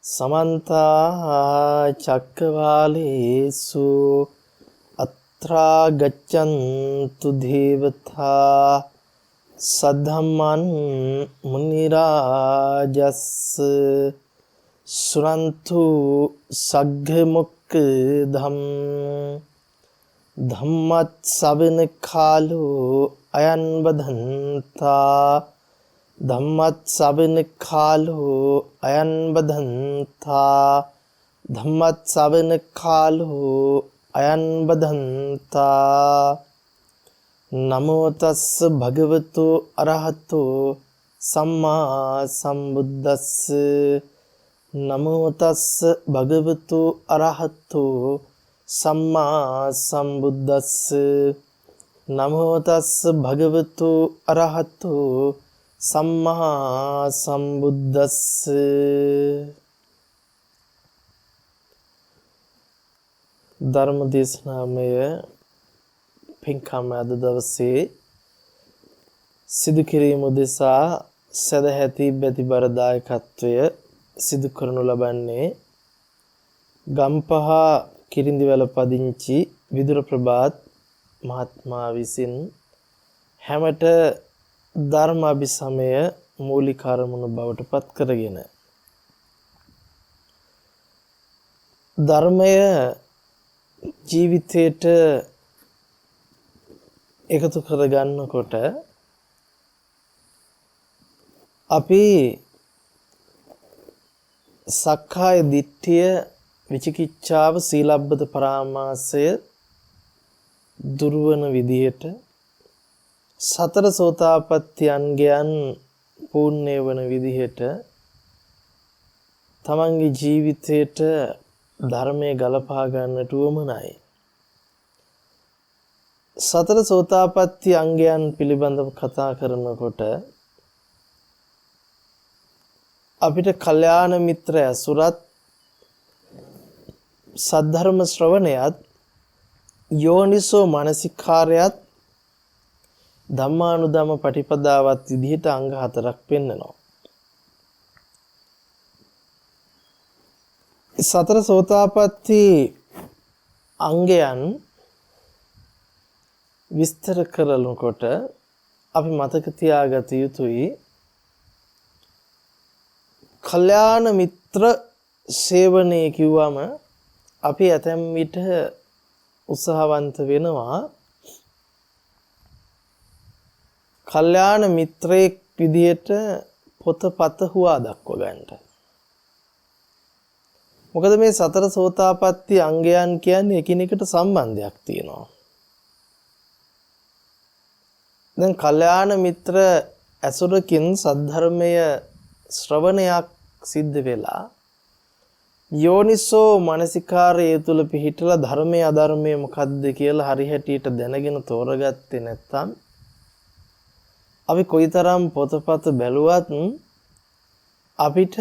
समन्ता चक्रवालेषु अत्रा गच्छन्तु देवता सद्धम्मं मुनिराजस् सुनन्तु सग्गमुक्धं धम्मत् सवन कालो अयन बधन्ता धम्मत् सवन कालो अयन बधन्ता धम्मत् सवन कालो अयन बधन्ता नमो तस्स भगवतो अरहतो सम्मा संबुද්දස්ස नमो तस्स भगवतो अरहतो सम्मा संबुද්දස්ස नमो तस्स भगवतो अरहतो सम्मा संबुද්දස්ස ධර්ම දේශනාමය පින්කම් අද දවසේ සිදු කිරීම උදෙසා සදැහැති බැතිබර දායකත්වය සිදු කරනු ලබන්නේ ගම්පහ කිරිඳිවැල පදිංචි විදුර ප්‍රභාත් මහත්මයා විසින් හැමට ධර්ම අභිසමය මූලික අරමුණු බවට පත් කරගෙන ධර්මය ජීවිතයට එකතු කරගන්නකොට අපි සක්කාය දිට්ඨිය විචිකිච්ඡාව සීලබ්බත පරාමාසය දුර්වන විදියට සතර සෝතාපට්ටි අංගයන් පූර්ණේ වන විදිහට තමන්ගේ ජීවිතයට ධර්මයේ ගලපා ගන්නට උවමනයි. සතර සෝතාපට්ටි අංගයන් පිළිබඳව කතා කරනකොට අපිට කල්යාණ මිත්‍ර ඇසුරත් සද්ධර්ම ශ්‍රවණයත් යෝනිසෝ මනසිකාරයත් ධම්මානුධම්ම පටිපදාවත් විදිහට අංග හතරක් පෙන්නනවා. සතර සෝතාපට්ටි අංගයන් විස්තර කරනකොට අපි මතක තියාගත යුතුයි කල්යාණ මිත්‍ර සේවනය කිව්වම අපි ඇතැම් විට උත්සාහවන්ත වෙනවා කල්යාණ මිත්‍රයෙක් විදියට පොතපත හුවා දක්ව ගන්නට. මොකද මේ සතර සෝතාපට්ටි අංගයන් කියන්නේ එකිනෙකට සම්බන්ධයක් තියෙනවා. දැන් කල්යාණ මිත්‍ර ඇසුරකින් සද්ධර්මය ශ්‍රවණයක් සිද්ධ වෙලා යෝනිසෝ මනසිකාරය තුල පිහිටලා ධර්මයේ අධර්මයේ මොකද්ද කියලා හරි හැටියට දැනගෙන තෝරගත්තේ නැත්නම් අපි කොයිතරම් පොතපත බැලුවත් අපිට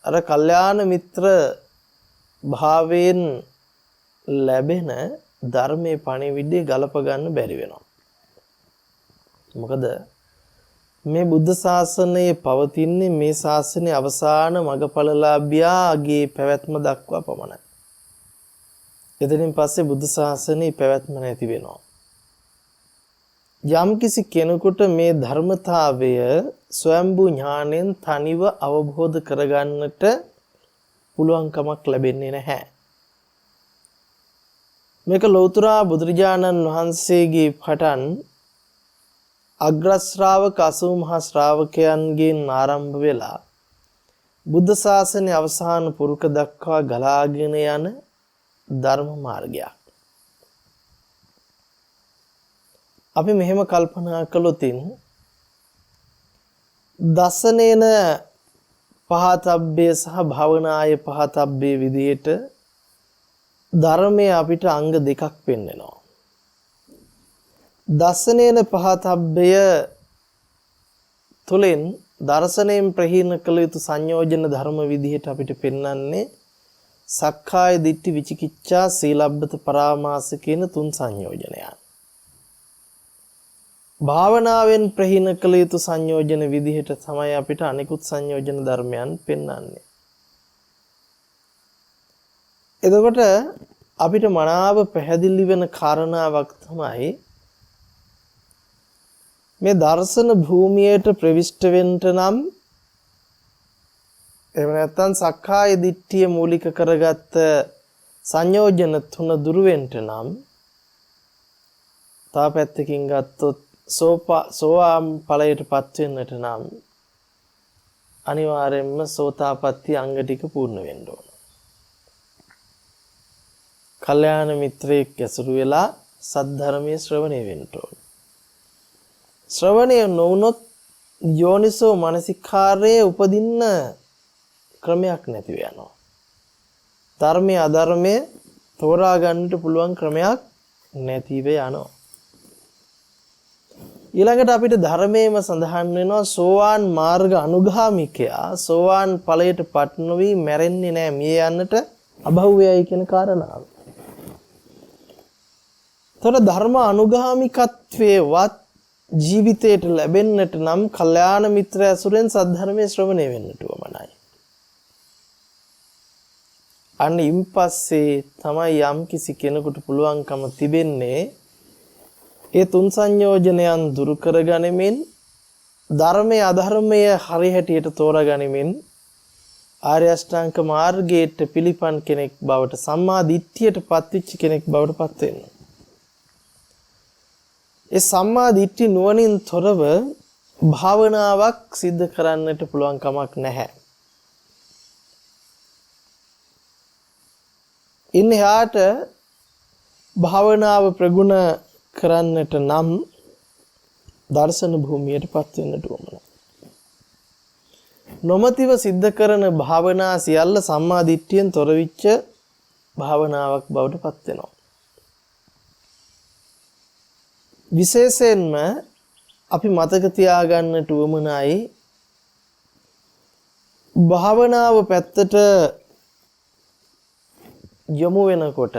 අර කල්යාණ මිත්‍ර භාවයෙන් ලැබෙන ධර්මයේ පණිවිඩය ගලප ගන්න බැරි වෙනවා. මොකද මේ බුද්ධ ශාසනයේ පවතින්නේ මේ ශාසනයේ අවසාන මගපලලාභියාගේ පැවැත්ම දක්වා පමණයි. එතනින් පස්සේ බුද්ධ ශාසනයේ පැවැත්ම නැති වෙනවා. යම්කිසි කෙනෙකුට මේ ධර්මතාවය ස්වයම්බු ඥාණයෙන් තනිව අවබෝධ කරගන්නට පුළුවන්කමක් ලැබෙන්නේ නැහැ. මේක ලෞතර බුදුරජාණන් වහන්සේගේ පටන් අග්‍ර ශ්‍රාවක 80 මහා ශ්‍රාවකයන්ගෙන් ආරම්භ වෙලා බුද්ධ ශාසනයේ අවසාන පුරුක දක්වා ගලාගෙන යන ධර්ම මාර්ගයක්. අපි මෙහෙම කල්පනා කළොත් දසනේන පහතබ්බේ සහ භවනාය පහතබ්බේ විදිහට ධර්මයේ අපිට අංග දෙකක් පෙන්වනවා. දසනේන පහතබ්බය තුලින් දර්ශනයෙන් ප්‍රහීන කළ යුතු සංයෝජන ධර්ම විදිහට අපිට පෙන්වන්නේ සක්කාය දිට්ඨි විචිකිච්ඡා සීලබ්බත පරාමාස කියන තුන් සංයෝජනයන්. භාවනාවෙන් ප්‍රහීන කළ යුතු සංයෝජන විදිහට තමයි අපිට අනිකුත් සංයෝජන ධර්මයන් පෙන්වන්නේ. එතකොට අපිට මනාව පැහැදිලි වෙන කාරණාවක් තමයි මේ දර්ශන භූමියට ප්‍රවිෂ්ඨ වෙන්න නම් එහෙම නැත්නම් සක්කාය දිට්ඨිය මූලික කරගත්ත සංයෝජන තුන දුරු වෙන්න නම් තා පැත්තකින් ගත්තොත් සෝවාන් ඵලයටපත් වෙන්නට නම් අනිවාර්යයෙන්ම සෝතාපට්ටි අංග ටික පූර්ණ වෙන්න ඕන. කල්යාණ මිත්‍රයෙක් ඇසුරු වෙලා සද්ධර්මයේ ශ්‍රවණය වෙන්න ඕන. ශ්‍රවණය නොවුනොත් යෝනිසෝ මනසිකාරයේ උපදින්න ක්‍රමයක් නැතිව යනවා. ධර්මයේ අධර්මයේ තෝරා ගන්නට පුළුවන් ක්‍රමයක් නැතිව යනවා. ඊළඟට අපිට ධර්මයේම සඳහන් වෙනවා සෝවාන් මාර්ග අනුගාමිකයා සෝවාන් ඵලයටපත් නොවි මැරෙන්නේ නැහැ මිය යන්නට අභව්‍යයි කියන කාරණාව. තොර ධර්ම අනුගාමිකත්වයේවත් ජීවිතයට ලැබෙන්නට නම් කල්යාණ මිත්‍ර ඇසුරෙන් සද්ධර්මයේ ශ්‍රවණය වෙන්නට උවමනයි. අනින් පස්සේ තමයි යම් කිසි කෙනෙකුට පුළුවන්කම තිබෙන්නේ ඒ තුන් සංයෝජනයන් දුරු කරගනිමින් ධර්මයේ අධර්මයේ හරි හැටියට තෝරාගනිමින් ආර්ය අෂ්ටාංග මාර්ගයට පිළිපන් කෙනෙක් බවට සම්මා දිට්ඨියට පත්විච්ච කෙනෙක් බවට පත් වෙන්න. ඒ සම්මා දිට්ඨි නුවණින් තොරව භාවනාවක් සිද්ධ කරන්නට පුළුවන් කමක් නැහැ. ඉන්හාට භාවනාව ප්‍රගුණ කරන්නට නම් දර්ශන භූමියටපත් වෙන්නට ඕන. නොමතිව සිද්ධ කරන භාවනා සියල්ල සම්මා දිට්ඨියෙන් තොර විච්ච භාවනාවක් බවට පත් වෙනවා. විශේෂයෙන්ම අපි මතක තියාගන්නට උවමනයි භාවනාව පැත්තට යොමු වෙනකොට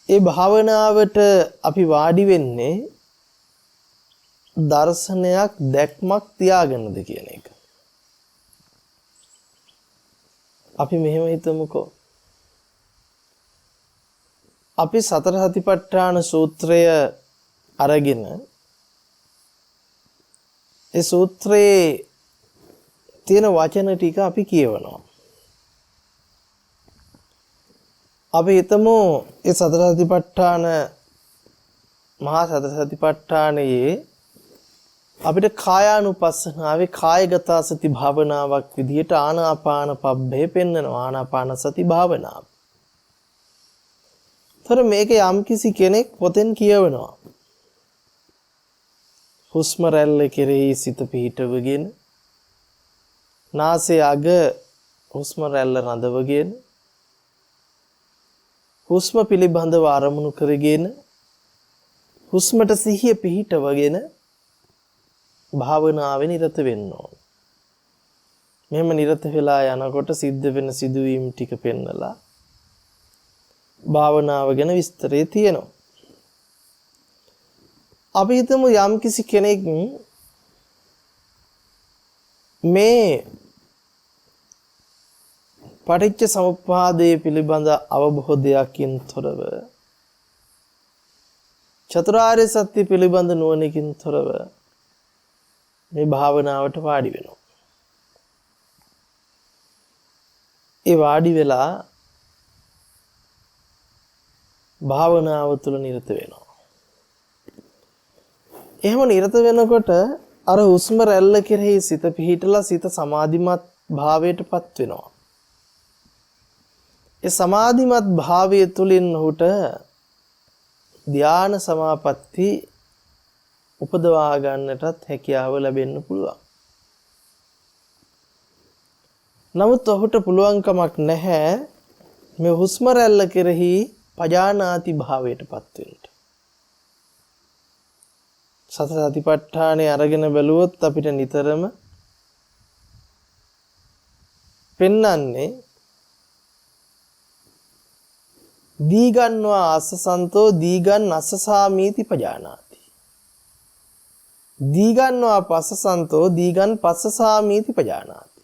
ඒ භාවනාවට අපි වාඩි වෙන්නේ දර්ශනයක් දැක්මක් තියාගෙනද කියන එක. අපි මෙහෙම හිතමුකෝ. අපි සතර සතිපට්ඨාන සූත්‍රය අරගෙන ඒ සූත්‍රයේ තියෙන වචන ටික අපි කියවනවා. අපි හිතමු ඒ සතර සතිපට්ඨාන මහා සතර සතිපට්ඨානයේ අපිට කායානුපස්සනාවේ කායගත සති භාවනාවක් විදිහට ආනාපාන පබ්බේ පෙන්වනවා. ආනාපාන සති භාවනාව. තර මේක යම්කිසි කෙනෙක් පොතෙන් කියවනවා. හුස්ම රැල්ල කෙරෙහි සිත පිහිටවගෙන නාසයේ අග හුස්ම රැල්ල රඳවගෙන හුස්ම පිළිබඳව අරමුණු කරගෙන හුස්මට සිහිය පිහිටවගෙන භාවනාවේ නිරත වෙන්න ඕන. මෙහෙම නිරත වෙලා යනකොට සිද්ධ වෙන සිදුවීම් ටික පෙන්නලා භාවනාව ගැන විස්තරය තියෙනවා. අපි හිතමු යම්කිසි කෙනෙක් මේ පටිච්ච සමුප්පාදයේ පිළිබඳ අවබෝධයකින් තොරව චතුරාර්ය සත්‍ය පිළිබඳ නුවණකින් තොරව මේ භාවනාවට වාඩි වෙනවා. ඒ වාඩි වෙලා භාවනාව තුළ නිරත වෙනවා. එහෙම නිරත වෙනකොට අර හුස්ම රැල්ල කෙරෙහි සිත පිහිටලා සිත සමාධිමත් භාවයටපත් වෙනවා. ඒ සමාධිමත් භාවය තුළින් ඔහුට ධ්‍යාන සමාපatti උපදවා ගන්නටත් හැකියාව ලැබෙන්න පුළුවන්. නමුත් ඔහුට පුළුවන්කමක් නැහැ මේ හුස්ම රැල්ල කෙරෙහි පජානාති භාවයටපත් වෙන්න. සතර සතිපට්ඨානය අරගෙන බැලුවොත් අපිට නිතරම පෙන්වන්නේ දීගන්වා අස්සසන්තෝ දීගන් අස්සසාමීති පජානාති. දීගන්වා පස්සසන්තෝ දීගන් පස්සසාමීති පජානාති.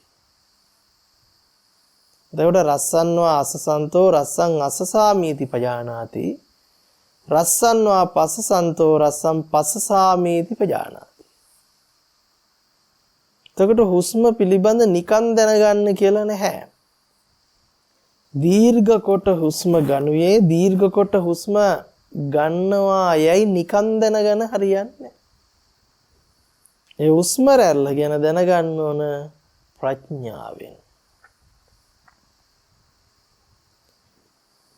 එතකොට රස්සන්වා අසසන්තෝ රස්සං අසසාමීති පජානාති. රස්සන්වා පසසන්තෝ රස්සං පසසාමීති පජානාති. එතකොට හුස්ම පිළිබඳ නිකන් දැනගන්න කියලා නැහැ. දීර්ඝ කොට හුස්ම ගනුයේ දීර්ඝ කොට හුස්ම ගන්නවා යයි නිකන් දැනගෙන හරියන්නේ. ඒ හුස්ම රැල්ල ගැන දැනගන්න ඕන ප්‍රඥාවෙන්.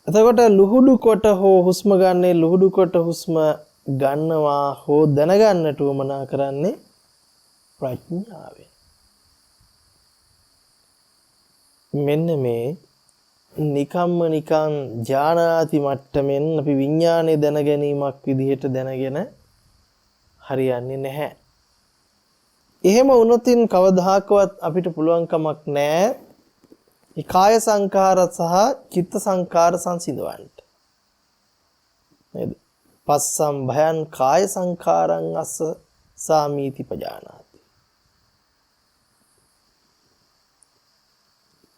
එතකොට ලුහුඩු කොට හෝ හුස්ම ගන්නේ ලුහුඩු කොට හුස්ම ගන්නවා හෝ දැනගන්නට උවමනා කරන්නේ ප්‍රඥාවෙන්. මෙන්න මේ නිකම්ම නිකන් ඥානාති මට්ටමින් අපි විඥානය දැන ගැනීමක් විදිහට දැනගෙන හරියන්නේ නැහැ. එහෙම වුණොතින් කවදාහකවත් අපිට පුළුවන් කමක් නැහැ මේ කාය සංඛාර සහ චිත්ත සංඛාර සංසිඳවන්න. නේද? පස්සම් භයං කාය සංඛාරං අස්ස සාමීති පජානාති.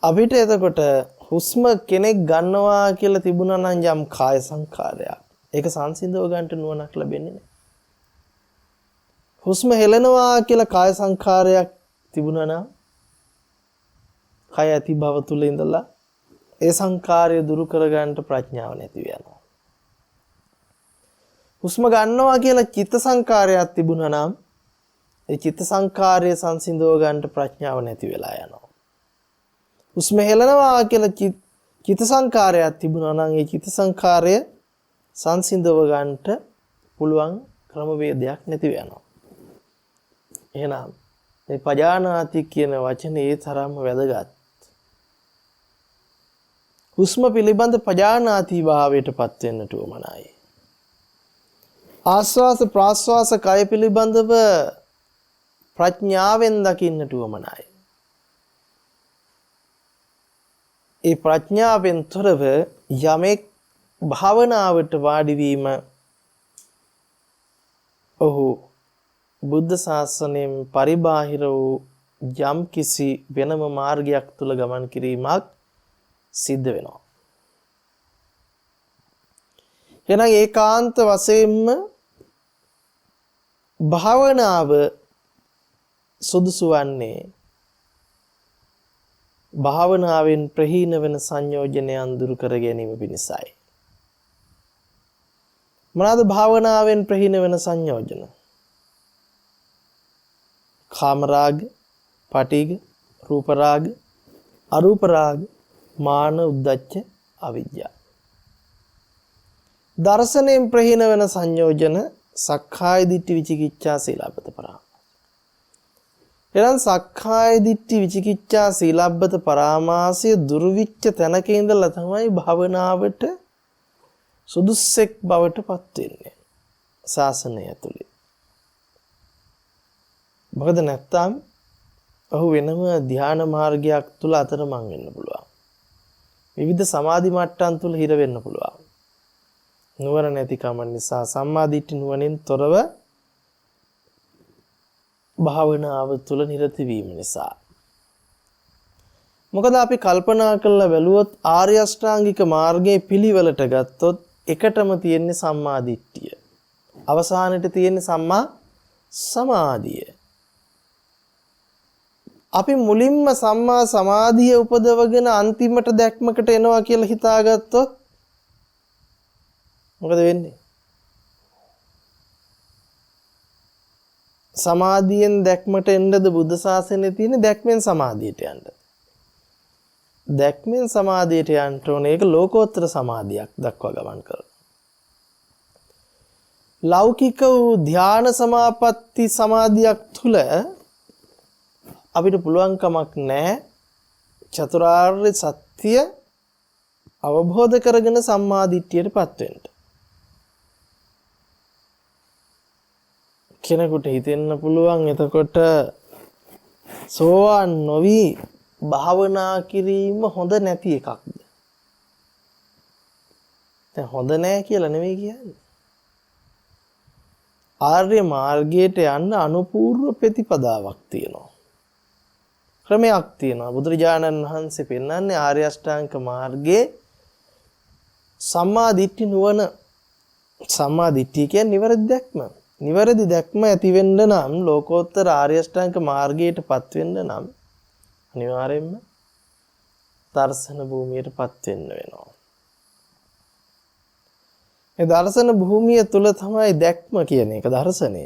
අපිට එතකොට හුස්ම කෙනෙක් ගන්නවා කියලා තිබුණා නම් යම් කාය සංඛාරයක් ඒක සංසිඳව ගන්නට නුවණක් ලැබෙන්නේ නැහැ. හුස්ම හෙලනවා කියලා කාය සංඛාරයක් තිබුණා නම් කය ඇති භව තුල ඉඳලා ඒ සංඛාරය දුරු කර ගන්නට ප්‍රඥාව නැති වෙනවා. හුස්ම ගන්නවා කියලා චිත්ත සංඛාරයක් තිබුණා නම් ඒ චිත්ත සංඛාරය සංසිඳව ගන්නට ප්‍රඥාව නැති වෙලා යනවා. හුස්ම හෙලනවා කියලා චිත්ත සංඛාරයක් තිබුණා නම් ඒ චිත්ත සංඛාරය සංසිඳව ගන්නට පුළුවන් ක්‍රමවේදයක් නැති වෙනවා. එහෙනම් මේ පජානාති කියන වචනේ ඒ තරම්ම වැදගත්. හුස්ම පිළිබඳ පජානාති භාවයටපත් වෙන්නට උවමනයි. ආස්වාස ප්‍රාස්වාස කය පිළිබඳව ප්‍රඥාවෙන් දකින්නට උවමනයි. ඒ ප්‍රඥාවෙන් තොරව යමෙක් භාවනාවට වාඩි වීම ඔහු බුද්ධ ශාසනයෙන් පරිබාහිර වූ යම් කිසි වෙනම මාර්ගයක් තුල ගමන් කිරීමක් සිද්ධ වෙනවා. එහෙනම් ඒකාන්ත වශයෙන්ම භාවනාව සුදුසු වන්නේ භාවනාවෙන් ප්‍රහීන වෙන සංයෝජනයන් දුරු කර ගැනීම පිණිසයි. මොනවාද භාවනාවෙන් ප්‍රහීන වෙන සංයෝජන? කාම රාග, පටිඝ, රූප රාග, අරූප රාග, මාන, උද්ධච්ච, අවිජ්ජා. දර්ශනයෙන් ප්‍රහීන වෙන සංයෝජන සක්කාය දිට්ඨි විචිකිච්ඡා සීලබ්බත පරාමාස. එනම් සක්කාය දිට්ඨි විචිකිච්ඡා සීලබ්බත පරාමාසය දුරු විච්ච තැනක ඉඳලා තමයි භවනාවට සුදුස්සෙක් බවට පත් වෙන්නේ ශාසනය ඇතුලේ. මොකද නැත්තම් ඔහු වෙනම ධ්‍යාන මාර්ගයක් තුල අතරමං වෙන්න පුළුවන්. විවිධ සමාධි මට්ටම් තුල හිර වෙන්න පුළුවන්. නුවණ නැතිකම නිසා සම්මා දිට්ඨි නුවණින් තොරව භාවනාව තුල නිරත වීම නිසා. මොකද අපි කල්පනා කරලා බැලුවොත් ආර්ය අෂ්ටාංගික මාර්ගයේ පිළිවෙලට ගත්තොත් එකටම තියෙන්නේ සම්මා දිට්ඨිය. අවසානයේ තියෙන්නේ සම්මා සමාධිය. අපි මුලින්ම සම්මා සමාධිය උපදවගෙන අන්තිමට දැක්මකට එනවා කියලා හිතාගත්තොත් මොකද වෙන්නේ? සමාධියෙන් දැක්මට එන්නද බුද්ධ ශාසනයේ තියෙන දැක්මෙන් සමාධියට යන්න. දැක්මෙන් සමාධියට යන්න ඕනේ. ඒක ලෝකෝත්තර සමාධියක් දක්වා ගමන් කරනවා. ලෞකික වූ ධ්‍යාන සමාපatti සමාධියක් තුල අපිට පුළුවන් කමක් නැහැ චතුරාර්ය සත්‍ය අවබෝධ කරගෙන සම්මා දිට්ඨියටපත් වෙන්න. කෙනෙකුට හිතෙන්න පුළුවන් එතකොට සෝවාන් නොවි භාවනා කිරීම හොඳ නැති එකක්ද? දැන් හොඳ නැහැ කියලා නෙවෙයි කියන්නේ. ආර්ය මාර්ගයට යන්න අනුපූර්ව ප්‍රතිපදාවක් තියෙනවා. ක්‍රමයක් තියෙනවා. බුදුරජාණන් වහන්සේ පෙන්වන්නේ ආර්ය අෂ්ටාංග මාර්ගයේ සම්මා දිට්ඨි නුවණ. සම්මා දිට්ඨිය කියන්නේ නිවැරදි දැක්ම. නිවැරදි දැක්ම ඇති වෙන්න නම් ලෝකෝත්තර ආර්ය අෂ්ටාංග මාර්ගයටපත් වෙන්න නම් අනිවාර්යයෙන්ම දර්ශන භූමියටපත් වෙන්න වෙනවා. ඒ දර්ශන භූමිය තුල තමයි දැක්ම කියන එක දර්ශනය.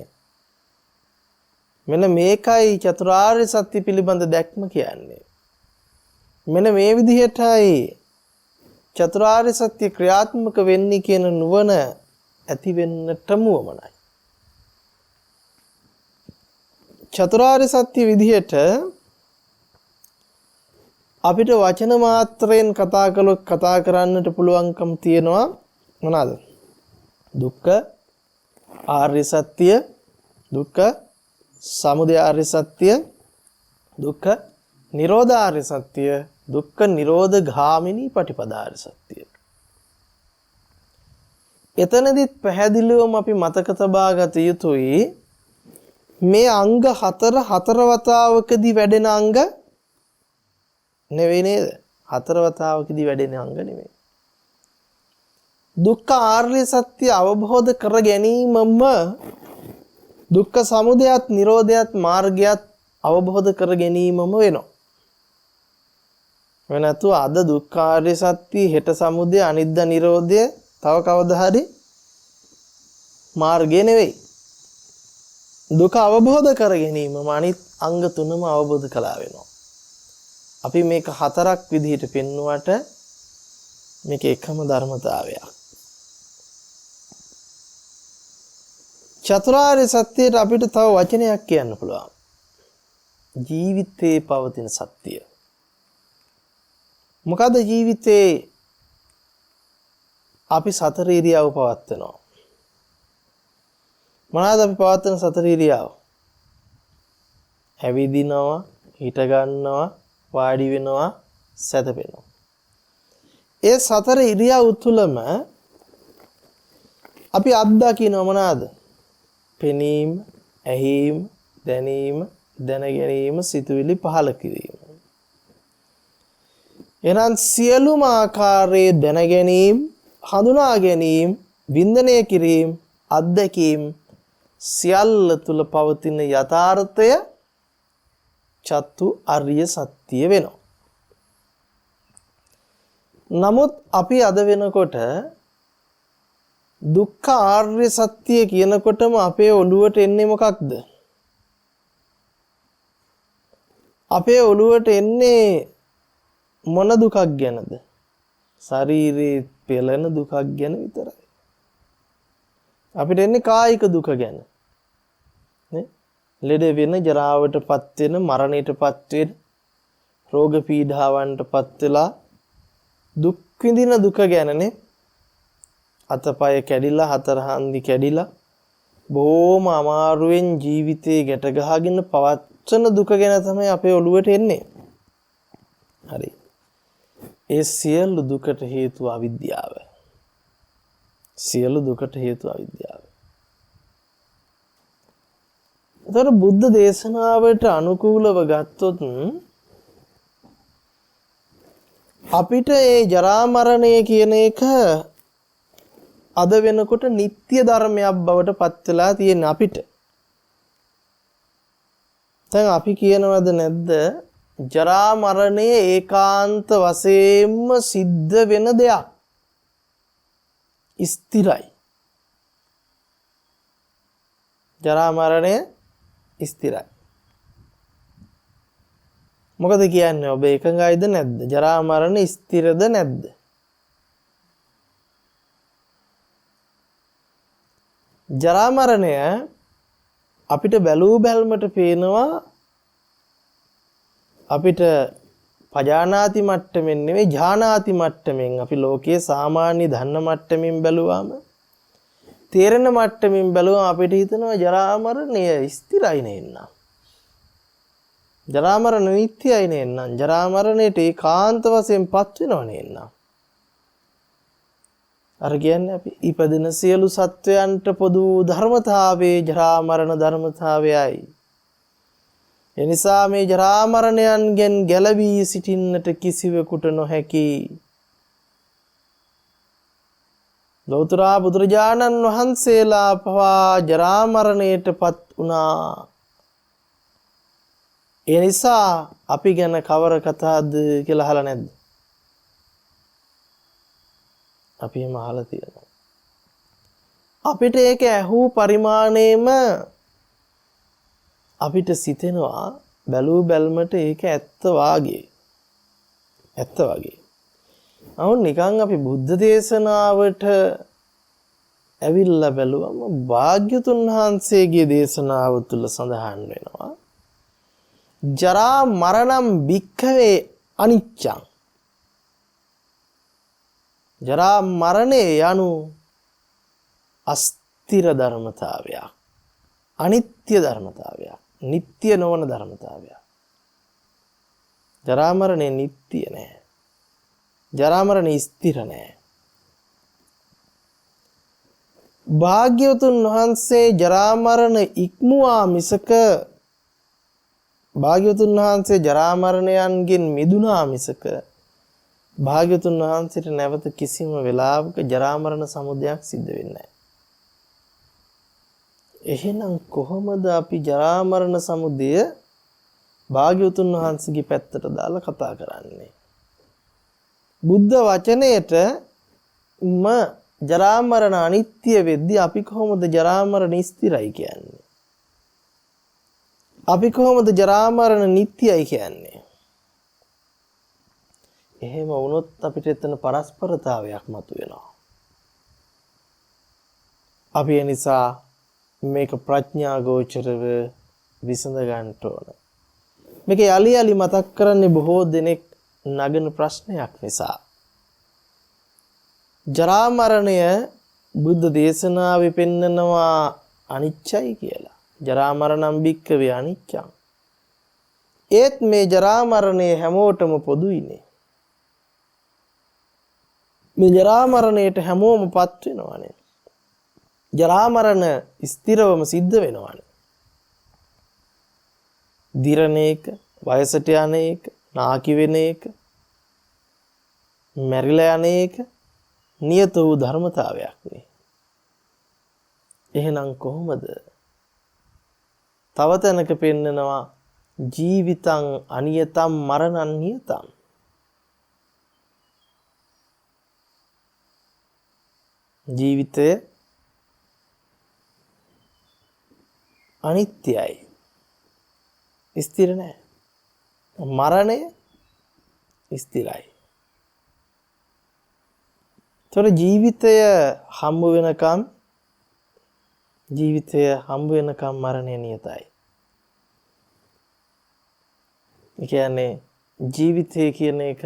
මෙන්න මේකයි චතුරාර්ය සත්‍ය පිළිබඳ දැක්ම කියන්නේ. මෙන්න මේ විදිහටයි චතුරාර්ය සත්‍ය ක්‍රියාත්මක වෙන්නේ කියන නුවණ ඇති වෙන්නටම වමනයි. චතුරාර්ය සත්‍ය විදිහට අපිට වචන මාත්‍රයෙන් කතා කළොත් කතා කරන්නට පුළුවන්කම තියෙනවා මොනවාද? දුක්ඛ ආර්ය සත්‍ය, දුක්ඛ සමුදය ආර්ය සත්‍ය, දුක්ඛ නිරෝධ ආර්ය සත්‍ය, දුක්ඛ නිරෝධ ගාමිනී පටිපදා ආර්ය සත්‍ය. එතනදිත් පැහැදිලිවම අපි මතක තබා ගත යුතුයි මේ අංග හතර වතාවකදී වැඩෙන අංග නෙවෙයි නේද? හතර වතාවකදී වැඩෙන අංග නෙවෙයි. දුක්ඛ ආර්ය සත්‍ය අවබෝධ කර ගැනීමම දුක්ඛ සමුදයත් නිරෝධයත් මාර්ගයත් අවබෝධ කර ගැනීමම වෙනවා. වෙනතු අද දුක්ඛ ආර්ය සත්‍ය, හෙට සමුදය, අනිද්දා නිරෝධය, තව කවදා හරි මාර්ගය නෙවෙයි. දුක අවබෝධ කර ගැනීමම අනිත් අංග තුනම අවබෝධ කළා වෙනවා. අපි මේක හතරක් විදිහට පෙන්වුවට මේක එකම ධර්මතාවයක්. චතුරාර්ය සත්‍යයට අපිට තව වචනයක් කියන්න පුළුවන්. ජීවිතේ පවතින සත්‍ය. මොකද ජීවිතේ අපි සතර ඉරියව් පවත්වනවා. මොනවාද අපි පවත්වන සතර ඉරියව්? ඇවිදිනවා, හිට ගන්නවා, වාඩි වෙනවා, සැතපෙනවා. ඒ සතර ඉරියව් තුලම අපි අත්දකින්න මොනවාද? පෙනීම, ඇහිීම, දැනීම, දැන ගැනීම, සිතුවිලි පහළ කිරීම. එනම් සියලුම ආකාරයේ දැන ගැනීම, හඳුනා ගැනීම, වින්දනය කිරීම, අත්දැකීම් සියල්ල තුල පවතින යථාර්ථය චතු අරිය සත්‍ය වෙනවා. නමුත් අපි අද වෙනකොට දුක්ඛ ආර්ය සත්‍ය කියනකොටම අපේ ඔළුවට එන්නේ මොකක්ද? අපේ ඔළුවට එන්නේ මොන දුකක් ගැනද? ශරීරේ පෙළෙන දුකක් ගැන විතරයි. අපිට එන්නේ කායික දුක ගැන. නේ? ලෙඩ වෙන, ජරාවටපත් වෙන, මරණයටපත් වෙන, රෝග පීඩාවන්ටපත් වෙලා දුක් විඳින දුක ගැනනේ. අතපය කැඩිලා, හතර හන්දි කැඩිලා බොහොම අමාරුවෙන් ජීවිතේ ගැට ගහගෙන පවත්වන දුක ගැන තමයි අපේ ඔළුවට එන්නේ. හරි. ඒ සියලු දුකට හේතුව අවිද්‍යාව. සියලු දුකට හේතුව අවිද්‍යාව. ඒතර බුද්ධ දේශනාවට අනුකූලව ගත්තොත් අපිට මේ ජරා මරණය කියන එක අද වෙනකොට නিত্য ධර්මයක් බවට පත් වෙලා තියෙන අපිට. දැන් අපි කියනවද නැද්ද ජරා මරණය ඒකාන්ත වශයෙන්ම සිද්ධ වෙන දෙයක්. ස්ථිරයි. ජරා මරණය ස්ථිරයි. මොකද කියන්නේ ඔබ එකඟයිද නැද්ද? ජරා මරණ ස්ථිරද නැද්ද? ජරා මරණය අපිට බැලූ බැල්මට පේනවා අපිට පජානාති මට්ටමින් නෙවෙයි ඥානාති මට්ටමින් අපි ලෝකයේ සාමාන්‍ය ධන්න මට්ටමින් බැලුවාම තේරෙන මට්ටමින් බැලුවම අපිට හිතෙනවා ජරා මරණය ස්ථිරයි නේන්න. ජරා මරණ නිට්ටයයි නේන්න. ජරා මරණයට ඒකාන්ත වශයෙන්පත් වෙනව නේන්න. අර කියන්නේ අපි ඉපදෙන සියලු සත්වයන්ට පොදු ධර්මතාවයේ ජරා මරණ ධර්මතාවයයි. එනිසා මේ ජරා මරණයන්ගෙන් ගැලවී සිටින්නට කිසිවෙකුට නොහැකි. ලෞතර බුදුරජාණන් වහන්සේලා පවා ජරා මරණයටපත් වුණා. ඒ නිසා අපි ගැන කවර කතාවද කියලා අහලා නැද්ද? අපි එහෙම අහලා තියෙනවා. අපිට ඒක ඇහූ පරිමාණයෙම අපිට සිතෙනවා බැලූ බැල්මට ඒක ඇත්ත වාගේ. ඇත්ත වාගේ. අවුන් නිකන් අපි බුද්ධ දේශනාවට ඇවිල්ලා බැලුවම භාග්‍යතුන් වහන්සේගේ දේශනාව තුල සඳහන් වෙනවා ජරා මරණම් භික්ඛවේ අනිච්චං. ජරා මරණය යනු අස්තිර ධර්මතාවයක්. අනිත්‍ය ධර්මතාවයක්. නිට්ටය නොවන ධර්මතාවයක්. ජරා මරණය නිට්ටය නෑ. ජරා මරණය ස්ථිර නෑ. භාග්‍යවතුන් වහන්සේ ජරා මරණ ඉක්මුවා මිසක භාග්‍යවතුන් වහන්සේ ජරා මරණයන්ගෙන් මිදුණා මිසක භාග්‍යවතුන් වහන්සේට නැවත කිසිම වෙලාවක ජරා මරණ සමුදයක් සිද්ධ වෙන්නේ නැහැ. එහෙනම් කොහොමද අපි ජරා මරණ සමුදය භාග්‍යවතුන් වහන්සේගේ පැත්තට දාලා කතා කරන්නේ? බුද්ධ වචනයේට ජරා මරණ අනිත්‍ය වෙද්දී අපි කොහොමද ජරා මරණ ස්ථිරයි කියන්නේ? අපි කොහොමද ජරා මරණ නිට්ටයයි කියන්නේ? එහෙම වුණොත් අපිට එතන පරස්පරතාවයක් මතුවෙනවා. අපි ඒ නිසා මේක ප්‍රඥා ගෝචරව විසඳ ගන්න ඕන. මේක යලි යලි මතක් කරන්නේ බොහෝ දෙනෙක් නගන ප්‍රශ්නයක් නිසා. ජරා මරණය බුද්ධ දේශනාවේ පෙන්නනවා අනිච්චයි කියලා. ජරා මරණම් භික්ඛවේ අනිච්චං. ඒත් මේ ජරා මරණය හැමෝටම පොදුයිනේ. මේ ජරා මරණයට හැමෝමපත් වෙනවානේ. ජරා මරණ ස්ථිරවම සිද්ධ වෙනවානේ. දිරණ එක, වයසට යන එක, නාකි වෙන එක, මැරිලා යන එක නියත වූ ධර්මතාවයක් නේ. එහෙනම් කොහොමද? තව තැනක පෙන්නනවා ජීවිතං අනියතං මරණං නියතං. ජීවිතය අනිත්‍යයි. ස්ථිර නැහැ. මරණය ස්ථිරයි. තොර ජීවිතය හම්බ වෙනකම් මරණය නියතයි. ඒ කියන්නේ ජීවිතය කියන එක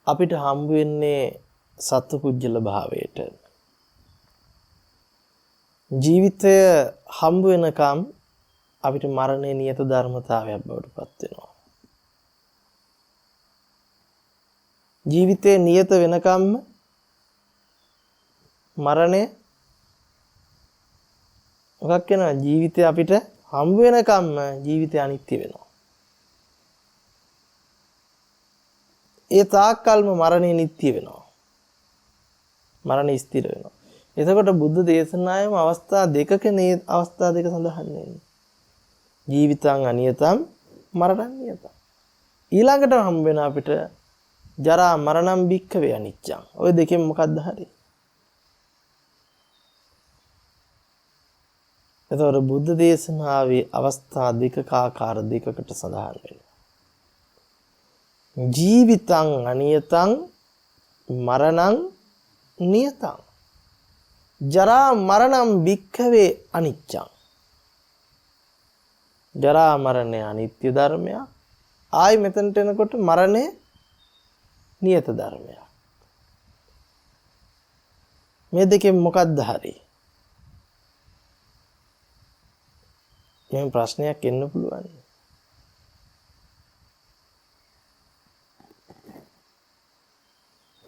අපිට හම්බ වෙන්නේ සත්පුජ්‍යල භාවයට. ජීවිතය හම්බ වෙනකම් අපිට මරණය නියත ධර්මතාවයක් බවට පත් වෙනවා. ජීවිතේ නියත වෙනකම් මරණය මොකක් වෙනවා? ජීවිතය අපිට හම්බ වෙනකම් ජීවිතය අනිත්‍ය වෙනවා. ඒ තාක්කල්ම මරණය නිට්ටය වෙනවා. මරණය ස්ථිර වෙනවා. එතකොට බුද්ධ දේශනාවෙම අවස්ථා දෙකක මේ අවස්ථා දෙක සඳහන් වෙන්නේ. ජීවිතං අනියතං මරණං නියතං. ඊළඟට හම්බ වෙන අපිට ජරා මරණං භික්ඛවේ අනිච්චං. ඔය දෙකෙන් මොකක්ද හරි? එතකොට බුද්ධ දේශනාවේ අවස්ථා දෙකක ආකාර දෙකකට සඳහන් වෙනවා. ජීවිතං අනියතං මරණං නියතං. ජරා මරණං භික්ඛවේ අනිච්චං. ජරා මරණය අනිත්‍ය ධර්මයක්. ආයි මෙතනට එනකොට මරණය නියත ධර්මයක්. මේ දෙකෙන් මොකක්ද හරි? මේ ප්‍රශ්නයක් එන්න පුළුවන්.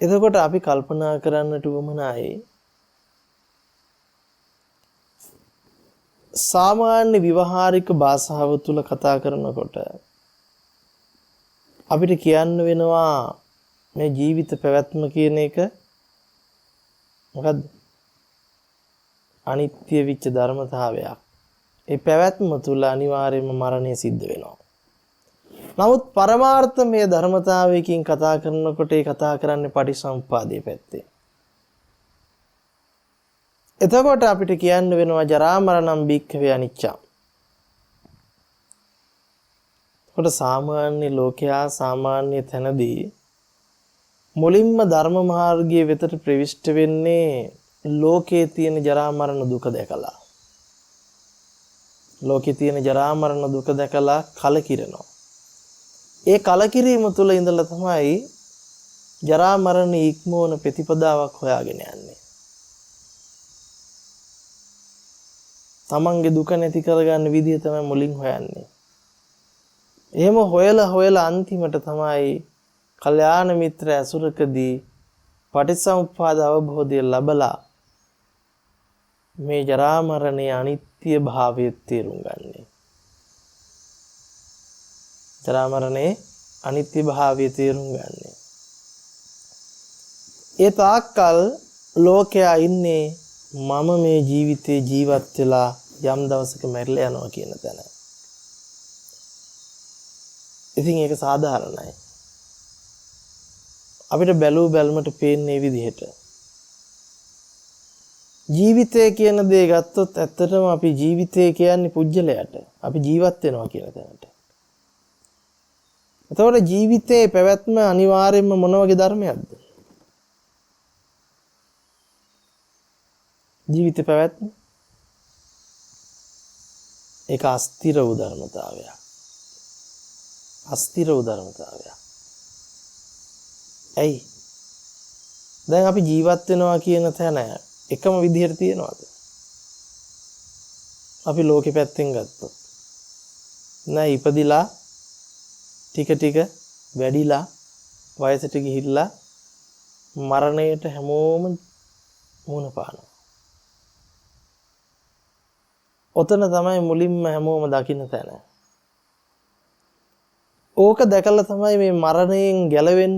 එතකොට අපි කල්පනා කරන්නට උවමනයි සාමාන්‍ය විවහාරික භාෂාව තුල කතා කරනකොට අපිට කියන්න වෙනවා මේ ජීවිත පැවැත්ම කියන එක මොකද්ද? අනිත්‍ය විච්ච ධර්මතාවයක්. ඒ පැවැත්ම තුල අනිවාර්යයෙන්ම මරණය සිද්ධ වෙනවා. නමුත් පරමාර්ථමය ධර්මතාවයකින් කතා කරනකොට ඒ කතා කරන්නේ පටිච්චසමුප්පාදයේ පැත්තේ. එතකොට අපිට කියන්න වෙනවා ජරා මරණම් භික්ඛවේ අනිච්චං. කොට සාමාන්‍ය ලෝකයා සාමාන්‍ය තැනදී මුලින්ම ධර්ම මාර්ගයේ වෙතට ප්‍රවිෂ්ඨ වෙන්නේ ලෝකයේ තියෙන ජරා මරණ දුක දැකලා. ලෝකයේ තියෙන ජරා මරණ දුක දැකලා කලකිරෙනවා. ඒ කලකිරීම තුළ ඉඳලා තමයි ජරා මරණ ඉක්මවන ප්‍රතිපදාවක් හොයාගෙන යන්නේ. තමන්ගේ දුක නැති කරගන්න විදිය තමයි මුලින් හොයන්නේ. එහෙම හොයලා අන්තිමට තමයි කල්යාණ මිත්‍ර ඇසුරකදී පටිච්චසමුප්පාද අවබෝධය ලැබලා මේ ජරා මරණේ අනිත්‍ය භාවය තේරුම් ගන්නේ. ජරා මරණේ අනිත්‍ය භාවය තේරුම් ගන්නේ. ඒ තාක්කල් ලෝකයා ඉන්නේ මම මේ ජීවිතේ ජීවත් වෙලා යම් දවසක මැරිලා යනවා කියන තැන. ඉතින් ඒක සාධාරණයි. අපිට බැලූ බැලමට පේන්නේ විදිහට. ජීවිතය කියන දේ ගත්තොත් ඇත්තටම අපි ජීවිතය කියන්නේ පුජ්‍යලයට. අපි ජීවත් වෙනවා කියන තැනට. එතකොට ජීවිතයේ පැවැත්ම අනිවාර්යයෙන්ම මොන වගේ ධර්මයක්ද? ජීවිත පැවැත්ම ඒක අස්තිර වූ ධර්මතාවයක්. අස්තිර වූ ධර්මතාවයක්. ඇයි? දැන් අපි ජීවත් වෙනවා කියන තැන එකම විදිහට තියනවාද? අපි ලෝකෙ පැත්තෙන් ගත්තොත් නෑ, ඉපදිලා ටික ටික වැඩිලා වයසට ගිහිල්ලා මරණයට හැමෝම මුහුණ පානවා. ඔතන තමයි මුලින්ම හැමෝම දකින්න තැන. ඕක දැකලා තමයි මේ මරණයෙන් ගැලවෙන්න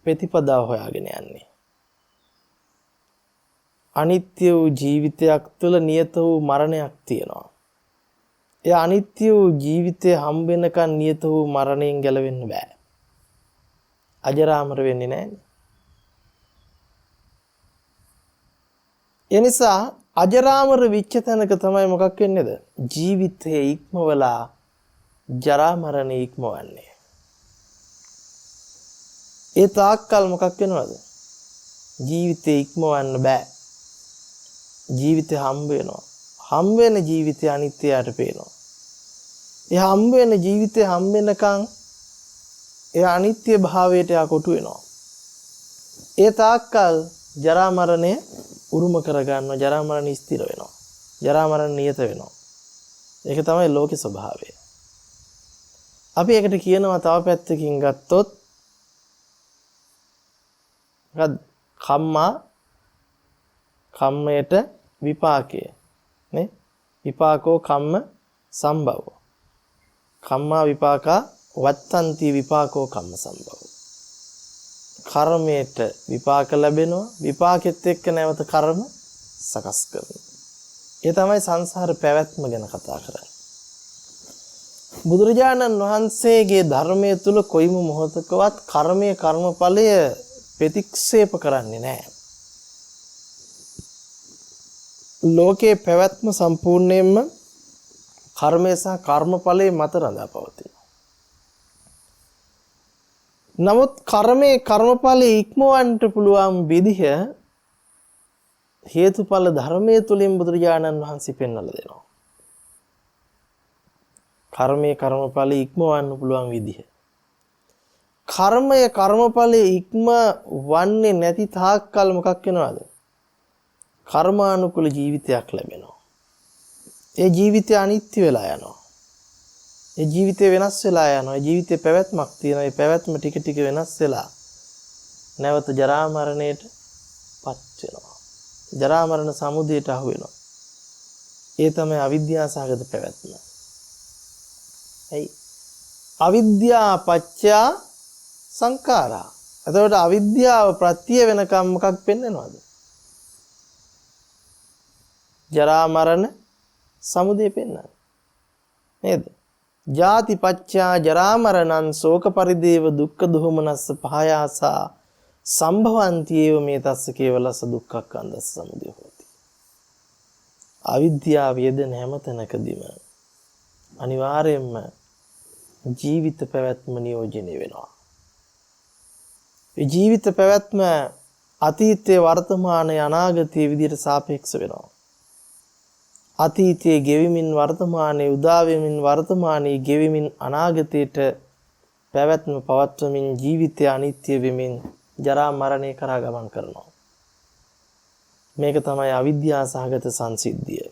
ප්‍රතිපදාව හොයාගෙන යන්නේ. අනිත්‍ය වූ ජීවිතයක් තුළ නියත වූ මරණයක් තියෙනවා. ඒ අනිත්‍ය වූ ජීවිතය හම්බ වෙනකන් නියත වූ මරණයෙන් ගැලවෙන්න බෑ. අජරාමර වෙන්නේ නැහැ. ඒ නිසා අජරාමර විච්ච තැනක තමයි මොකක් වෙන්නේද? ජීවිතයේ ඉක්මවලා ජරා මරණ ඉක්මවන්නේ. ඒ තාක්කල් මොකක් වෙනවද? ජීවිතේ ඉක්මවන්න බෑ. ජීවිතේ හම්බ වෙනවා. හම්බ වෙන ජීවිතය අනිත්‍යයට පේනවා. ඒ හම්බ වෙන ජීවිතේ හම්බ වෙනකන් ඒ අනිත්‍ය භාවයට යකොටු වෙනවා. ඒ තාක්කල් ජරා මරණය උරුම කරගන්නවා. ජරා මරණ ස්ථිර වෙනවා. ජරා මරණ නියත වෙනවා. ඒක තමයි ලෝකේ ස්වභාවය. අපි ඒකට කියනවා තව පැත්තකින් ගත්තොත් කම්මයට විපාකය නේ? විපාකෝ කම්ම සම්භව. කම්මා විපාකා වත්තන්ති විපාකෝ කම්ම සම්භව. කර්මයට විපාක ලැබෙනවා. විපාකෙත් එක්ක නැවත කර්ම සකස් කරනවා. ඒ තමයි සංසාර පැවැත්ම ගැන කතා කරන්නේ. බුදුරජාණන් වහන්සේගේ ධර්මයේ තුල කොයිම මොහොතකවත් කර්මයේ කර්මඵලය ප්‍රතික්ෂේප කරන්නේ නැහැ. ලෝකේ පැවැත්ම සම්පූර්ණයෙන්ම කර්මය සහ කර්මඵලයේ මත රඳා පවතිනවා. නමුත් කර්මයේ කර්මඵලයේ ඉක්මවන්නට පුළුවන් විදිහ හේතුඵල ධර්මයේ තුලින් බුදුරජාණන් වහන්සේ පෙන්වලා දෙනවා. කර්මයේ කර්මඵලයේ ඉක්මවන්න පුළුවන් විදිහ. කර්මය කර්මඵලයේ ඉක්ම වන්නේ නැති තාක්කල් මොකක් වෙනවද? කර්මානුකූල ජීවිතයක් ලැබෙනවා. ඒ ජීවිතය අනිත්‍ය වෙලා යනවා. ඒ ජීවිතය වෙනස් වෙලා යනවා. ඒ ජීවිතේ පැවැත්මක් තියෙනවා. ඒ පැවැත්ම ටික ටික වෙනස් වෙලා නැවත ජරා මරණයට පත් වෙනවා. ජරා මරණ සමුදයට අහු වෙනවා. ඒ තමයි අවිද්‍යාව සහගත පැවැත්ම. ඇයි? අවිද්‍යා පත්‍ය සංඛාරා. එතකොට අවිද්‍යාව ප්‍රත්‍ය වෙනකම් මොකක් පෙන්වනවද? ජරා මරණ සමුදය පෙන්වනවා. නේද? ජාති පත්‍ය ජරා මරණං ශෝක පරිදේව දුක්ඛ දෝමනස්ස පහයාසා සම්භවಂತಿ ඒව මේ තස්ස කේවලස දුක්ඛක්ඛන්දස්ස සමුදය හොති. අවිද්‍යාව යෙදෙන හැම තැනකදීම අනිවාර්යයෙන්ම ජීවිත පැවැත්ම නියෝජනය වෙනවා. ඒ ජීවිත පැවැත්ම අතීතයේ වර්තමානයේ අනාගතයේ විදිහට සාපේක්ෂ වෙනවා. අතීතයේ ගෙවිමින් වර්තමානයේ උදා වෙමින් වර්තමානයේ ගෙවිමින් අනාගතයට පැවැත්ම පවත්වමින් ජීවිතය අනිත්‍ය වෙමින් ජරා මරණය කරා ගමන් කරනවා. මේක තමයි අවිද්‍යාව සහගත සංසිද්ධිය.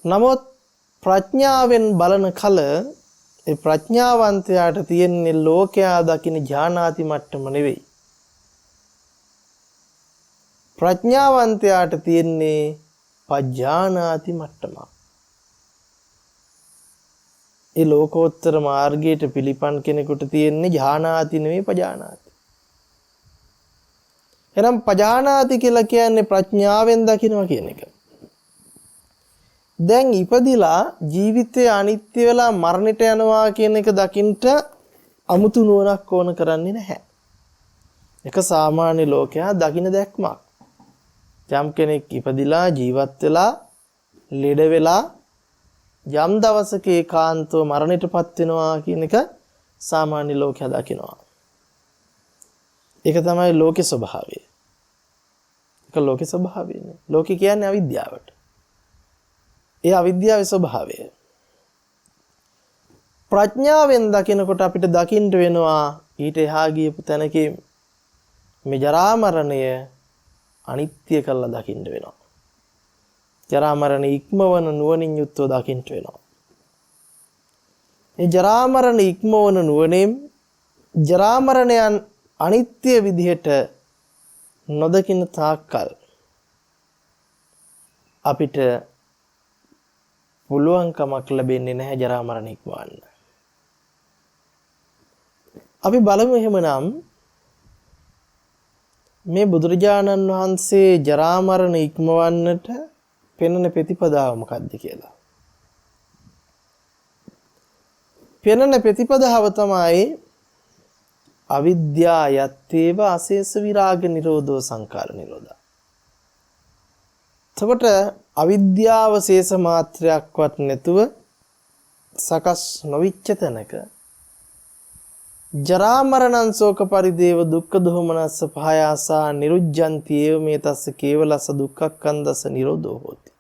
නමුත් ප්‍රඥාවෙන් බලන කල ඒ ප්‍රඥාවන්තයාට තියෙන්නේ ලෝකයා දකින ඥානාති මට්ටම නෙවෙයි. ප්‍රඥාවන්තයාට තියෙන්නේ පඥානාති මට්ටම. ඒ ලෝකෝත්තර මාර්ගයට පිළිපන් කෙනෙකුට තියෙන්නේ ඥානාති නෙවෙයි පඥානාති. එහෙනම් පඥානාති කියලා කියන්නේ ප්‍රඥාවෙන් දකිනවා කියන එක. දැන් ඉපදිලා ජීවිතය අනිත්‍ය වෙලා මරණයට යනවා කියන එක දකින්ට අමුතු නුවණක් ඕන කරන්නේ නැහැ. එක සාමාන්‍ය ලෝකයා දකින දැක්මක්. යම් කෙනෙක් ඉපදිලා ජීවත් වෙලා ලෙඩ වෙලා යම් දවසක ඒකාන්තව මරණයටපත් වෙනවා කියන එක සාමාන්‍ය ලෝකයා දකිනවා. ඒක තමයි ලෝකේ ස්වභාවය. ඒක ලෝකේ ස්වභාවයනේ. ලෝකේ කියන්නේ අවිද්‍යාවට. ඒ අවිද්‍යාවේ ස්වභාවය. ප්‍රඥාවෙන් දකිනකොට අපිට දකින්න වෙනවා ඊට එහා ගියපු තැනකේ මේ ජරා මරණය අනිත්‍ය කළා දකින්න වෙනවා. ජරා මරණ ඉක්මවන නුවණින් යුක්තව දකින්න වෙනවා. මේ ජරා මරණ ඉක්මවන නුවණෙන් ජරා මරණයන් අනිත්‍ය විදිහට නොදකින තාක්කල් අපිට පුළුවන්කමක් ලැබෙන්නේ නැහැ ජරා මරණ ඉක්මවන්න. අපි බලමු එහෙමනම් මේ බුදුරජාණන් වහන්සේ ජරා මරණ ඉක්මවන්නට පෙන්වන ප්‍රතිපදාව මොකක්ද කියලා. පෙන්වන ප්‍රතිපදාව තමයි අවිද්‍යා යත්තේව අශේෂ විරාග නිරෝධෝ සංඛාර නිරෝධා. එතකොට අවිද්‍යාව ශේෂ මාත්‍රයක්වත් නැතුව සකස් නොවිච්ච තැනක ජරා මරණං ශෝක පරිදේව දුක්ඛ දෝමනස්ස පහයාසා නිරුජ්ජಂತಿ ඒව මේ තස්ස කේවලස දුක්ඛක්ඛන්දස නිරෝධෝ හෝති.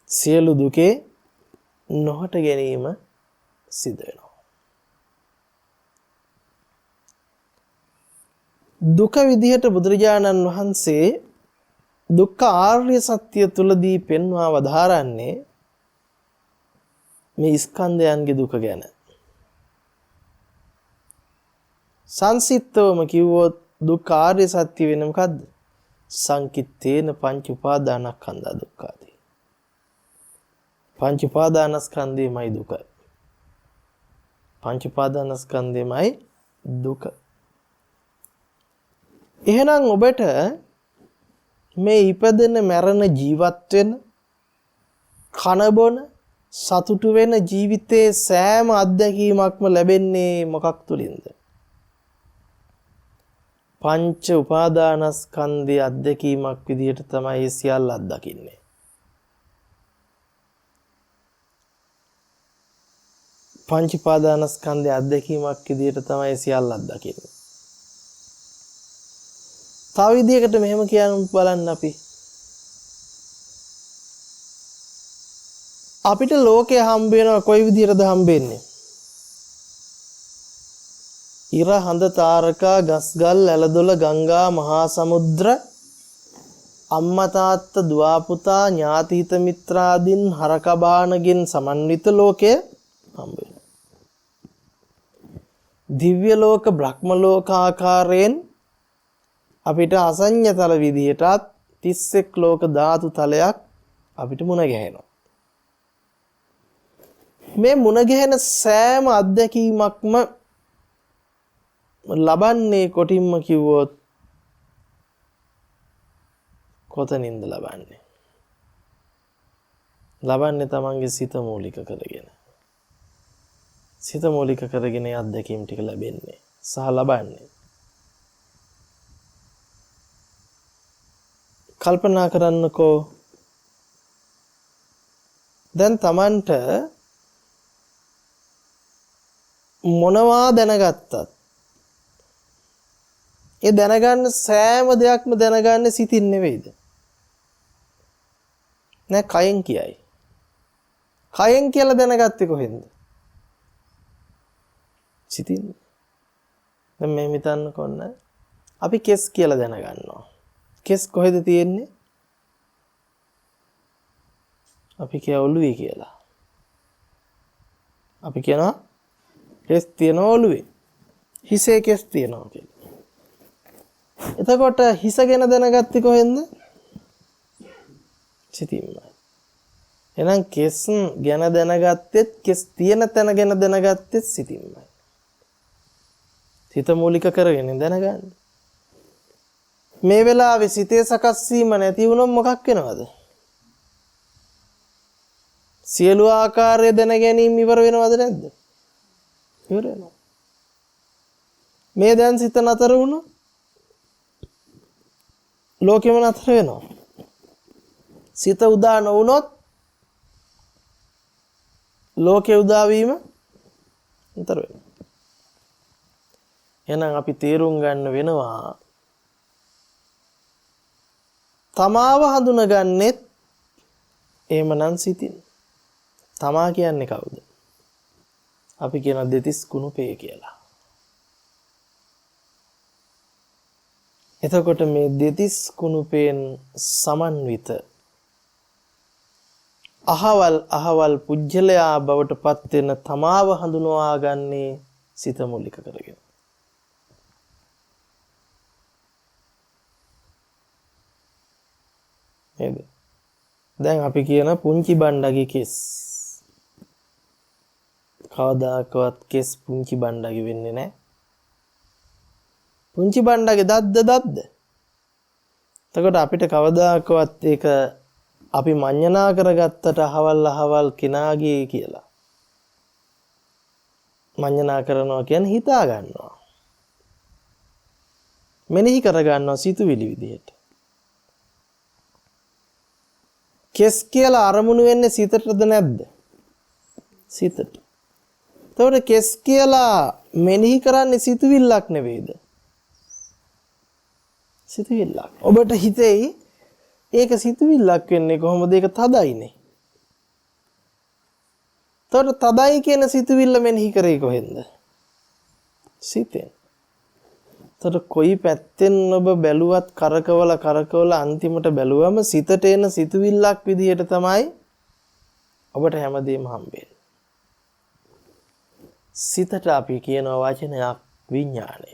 සියලු දුකේ නොහට ගැනීම සිද්ධ වෙනවා. දුක විදිහට බුදුරජාණන් වහන්සේ දුක්ඛ ආර්ය සත්‍ය තුලදී පෙන්වා වදාරන්නේ මේ ස්කන්ධයන්ගේ දුක ගැන. සංසිද්ධවම කිව්වොත් දුක්ඛ ආර්ය සත්‍ය වෙන මොකද්ද? සංකිට්ඨේන පංච උපාදානස්කන්ධා දුක්ඛාදී. පංච උපාදානස්කන්ධයමයි දුක. පංච උපාදානස්කන්ධයමයි දුක. එහෙනම් ඔබට මේ ඉපදෙන මැරෙන ජීවත් වෙන කන බොන සතුටු වෙන ජීවිතයේ සෑම අත්දැකීමක්ම ලැබෙන්නේ මොකක් තුලින්ද? පංච උපාදානස්කන්ධයේ අත්දැකීමක් විදිහට තමයි සියල්ල අත්දකින්නේ. පංච උපාදානස්කන්ධයේ අත්දැකීමක් විදිහට තමයි සියල්ල අත්දකින්නේ. තව විදිහකට මෙහෙම කියන්න බලන්න අපිට ලෝකේ හම්බ වෙනවා කොයි විදිහටද හම්බෙන්නේ? ඉර හඳ තාරකා ගස්ගල් ඇලදොල ගංගා මහා සමුද්‍ර අම්මා තාත්තා දුව පුතා ඥාති හිත මිත්‍රාදීන් හරකබානගෙන් සමන්විත ලෝකය හම්බ වෙනවා. දිව්‍ය ලෝක බ්‍රහ්ම ලෝක ආකාරයෙන් අපිට අසඤ්ඤතල විදියටත් 31 ලෝක ධාතු තලයක් අපිට මුණ ගැහෙනවා. මේ මුණ ගැහෙන සෑම අත්දැකීමක්ම ලබන්නේ කොටින්ම කිව්වොත් කොතනින්ද ලබන්නේ? ලබන්නේ තමන්ගේ සිත මූලික කරගෙන. සිත මූලික කරගෙන අත්දැකීම් ටික ලැබෙන්නේ සහ ලබන්නේ. කල්පනා කරන්නකෝ දැන් තමන්ට මොනවා දැනගත්තත් ඒ දැනගන්න සෑම දෙයක්ම දැනගන්නේ සිතින් නෙවෙයිද? නෑ කයෙන් කියයි. කයෙන් කියලා දැනගත්තේ කොහෙන්ද? සිතින්. දැන් මේ හිතන්න කොන්න අපි කෙස් කියලා දැනගන්නවා. කෙස් කොහෙද තියෙන්නේ? අපි කිය ඔළුවේ කියලා. අපි කියනවා කෙස් තියෙනවා ඔළුවේ. හිසේ කෙස් තියෙනවා කියලා. එතකොට හිස ගැන දැනගත්තේ කොහෙන්ද? සිතින්මයි. එහෙනම් කෙස් ගැන දැනගත්තෙත් කෙස් තියෙන තැන ගැන දැනගත්තෙත් සිතින්මයි. සිත මූලික කරගෙන දැනගන්න. මේ වෙලාවේ සිතේ සකස් වීම නැති වුණොත් මොකක් වෙනවද? සියලු ආකාරය දැන ගැනීම ඉවර වෙනවද නැද්ද? ඉවර වෙනවා. මේ දැන් සිත නතර වුණොත් ලෝකෙම නතර වෙනවා. සිත උදා නොවුනොත් ලෝකේ උදා වීම නතර වෙනවා. එහෙනම් අපි තේරුම් ගන්න වෙනවා තමාව හඳුනගන්නෙත් එහෙමනම් සිතින්. තමා කියන්නේ කවුද? අපි කියන දෙතිස් කුණුපේ කියලා. එතකොට මේ දෙතිස් කුණුපෙන් සමන්විත අහවල් පුජ්‍යලයා බවට පත් වෙන තමාව හඳුනවා ගන්නේ සිත මූලික කරගෙන. නේද? දැන් අපි කියන පුංචි බණ්ඩගේ කෙස්. කවදාකවත් කෙස් පුංචි බණ්ඩගේ වෙන්නේ නැහැ. පුංචි බණ්ඩගේ දද්ද. එතකොට අපිට කවදාකවත් ඒක අපි මඤ්ඤණා කරගත්තට අහවල් කෙනාගේ කියලා. මඤ්ඤණා කරනවා කියන්නේ හිතා ගන්නවා. මෙනෙහි කර ගන්නවා සිතුවිලි විදිහට. කෙස් කියලා අරමුණු වෙන්නේ සිතටද නැද්ද? සිතට. එතකොට කෙස් කියලා මෙනෙහි කරන්නේ සිතුවිල්ලක් නෙවෙයිද? සිතුවිල්ලක්. ඔබට හිතෙයි ඒක සිතුවිල්ලක් වෙන්නේ කොහොමද? ඒක තදයිනේ. එතකොට තදයි කියන සිතුවිල්ල මෙනෙහි කරේ කොහෙන්ද? සිතෙන්. එතකොට කොයි පැත්තෙන් ඔබ බැලුවත් කරකවල අන්තිමට බැලුවම සිතට එන සිතුවිල්ලක් විදිහට තමයි ඔබට හැමදේම හම්බෙන්නේ. සිතට අපි කියන වචනයක් විඥාණය.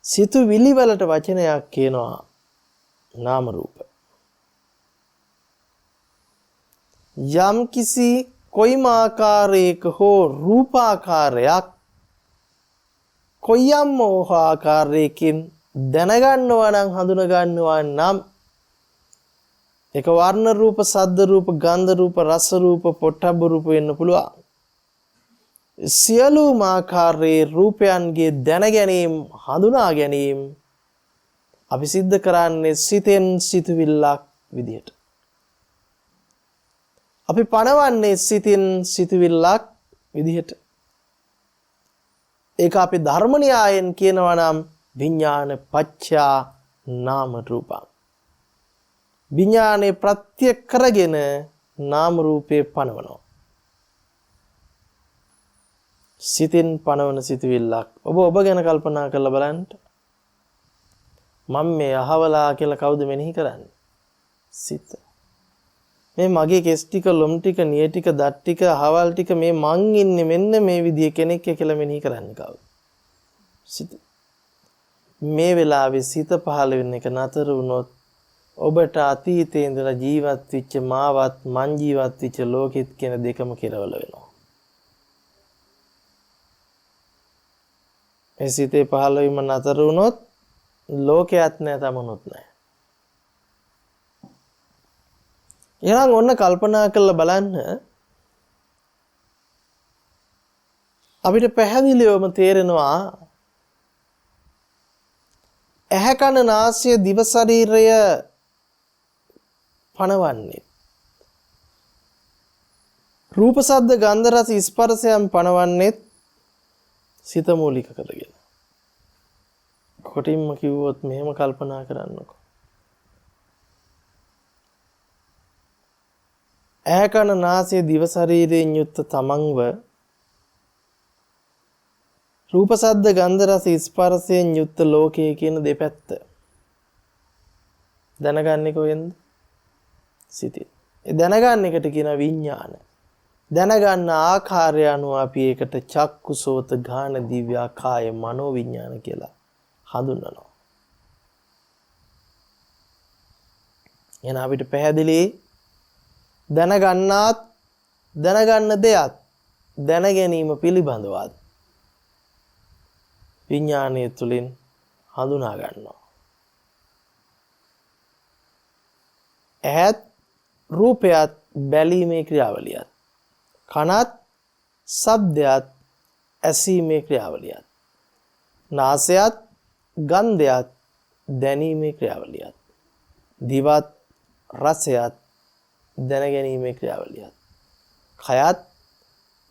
සිතුවිලි වලට වචනයක් කියනවා නාම රූප. යම් කිසි කොයිම ආකාරයක හෝ රූපාකාරයක් කොයියම් ආකාරයකින් දැනගන්නවා නම් හඳුනගන්නවා නම් ඒක වර්ණ රූප, සද්ද රූප, ගන්ධ රූප, රස රූප, පොට්ටබ්බ රූප වෙන්න පුළුවන්. සියලුම ආකාරයේ රූපයන්ගේ දැන ගැනීම, හඳුනා ගැනීම අපි සිද්ධ කරන්නේ සිතෙන් සිතුවිල්ලක් විදිහට. අපි පණවන්නේ සිතින් සිතුවිල්ලක් විදිහට. ඒක අපි ධර්ම න්‍යායෙන් කියනවා නම් විඥාන පච්චා නාම රූපං. විඥානේ ප්‍රත්‍ය කරගෙන නාම රූපේ පණවනවා. සිතින් පණවන සිතුවිල්ලක්. ඔබ ගැන කල්පනා කරලා බලන්න. මම මේ අහවලා කියලා කවුද මෙනෙහි කරන්නේ? සිත. මේ මගේ කෙස් ටික, ලොම් ටික, නිය ටික, දත් ටික, අහවල් ටික මේ මං ඉන්නේ මෙන්න මේ විදිය කෙනෙක් කියලා මෙනෙහි කරන්නේ කවුද? සිත. මේ වෙලාවේ සිත පහළ වෙන එක නතර වුණොත් ඔබට අතීතයේ ඉඳලා ජීවත් වෙච්ච මාවත් මං ජීවත් වෙච්ච ලෝකෙත් කියන දෙකම කෙරවල වෙනවා. මේ සිතේ පහළ වීම නතර වුණොත් ලෝකයක් නැහැ තමනුත් නැහැ. එහෙනම් ඔන්න කල්පනා කරලා බලන්න අපිට පැහැදිලිවම තේරෙනවා ඇහැ කන නාසය දිව ශරීරය පණවන්නේ රූප ශබ්ද ගන්ධ රස ස්පර්ශයන් පණවන්නේ සිත මූලික කරගෙන. කොටින්ම කිව්වොත් මෙහෙම කල්පනා කරන්නකො. ඇහැ කන නාසය දිව ශරීරයෙන් යුක්ත තමන්ව රූප ශබ්ද ගන්ධ රස ස්පර්ශයෙන් යුක්ත ලෝකයේ කියන දෙපැත්ත දැනගන්නේ කොහෙන්ද? සිතින්. ඒ දැනගන්න එකට කියන විඥාන. දැනගන්න ආකාරය අනුව අපි ඒකට චක්කු සෝත ගාන දිව්‍ය කාය මනෝ විඥාන කියලා හඳුන්වනවා. එන අපිට පැහැදිලි දැනගන්නාත් දැනගන්න දෙයක් දැන ගැනීම පිළිබඳවත් විඥානය තුළින් හඳුනා ගන්නවා. ඇහත් රූපයත් බැලීමේ ක්‍රියාවලියත් කනත් ශබ්දයත් ඇසීමේ ක්‍රියාවලියත් නාසයත් ගන්ධයත් දැනීමේ ක්‍රියාවලියත් දිවත් රසයත් දැනගැනීමේ ක්‍රියාවලියත් කයත්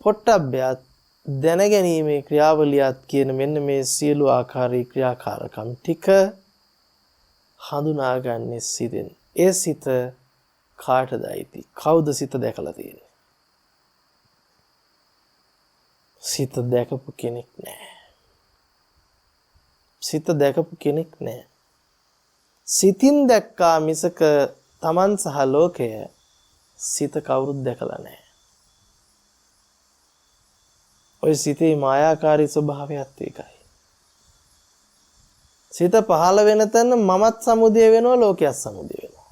පොට්ටබ්බයත් දැනගැනීමේ ක්‍රියාවලියත් කියන මෙන්න මේ සියලු ආකාරී ක්‍රියාකාරකම් ටික හඳුනාගන්නේ සිතෙන්. ඒ සිත කාටද අයිති? කවුද සිත දැකලා තියෙන්නේ? සිත දැකපු කෙනෙක් නැහැ. සිත දැකපු කෙනෙක් නැහැ. සිතින් දැක්කා මිසක තමන් සහ ලෝකය සිත කවුරුත් දැකලා නැහැ. ඔය සිතේ මායාකාරී ස්වභාවයත් ඒකයි. සිත පහළ වෙන තැන මමත් සමුදය වෙනවා ලෝකයක් සමුදය වෙනවා.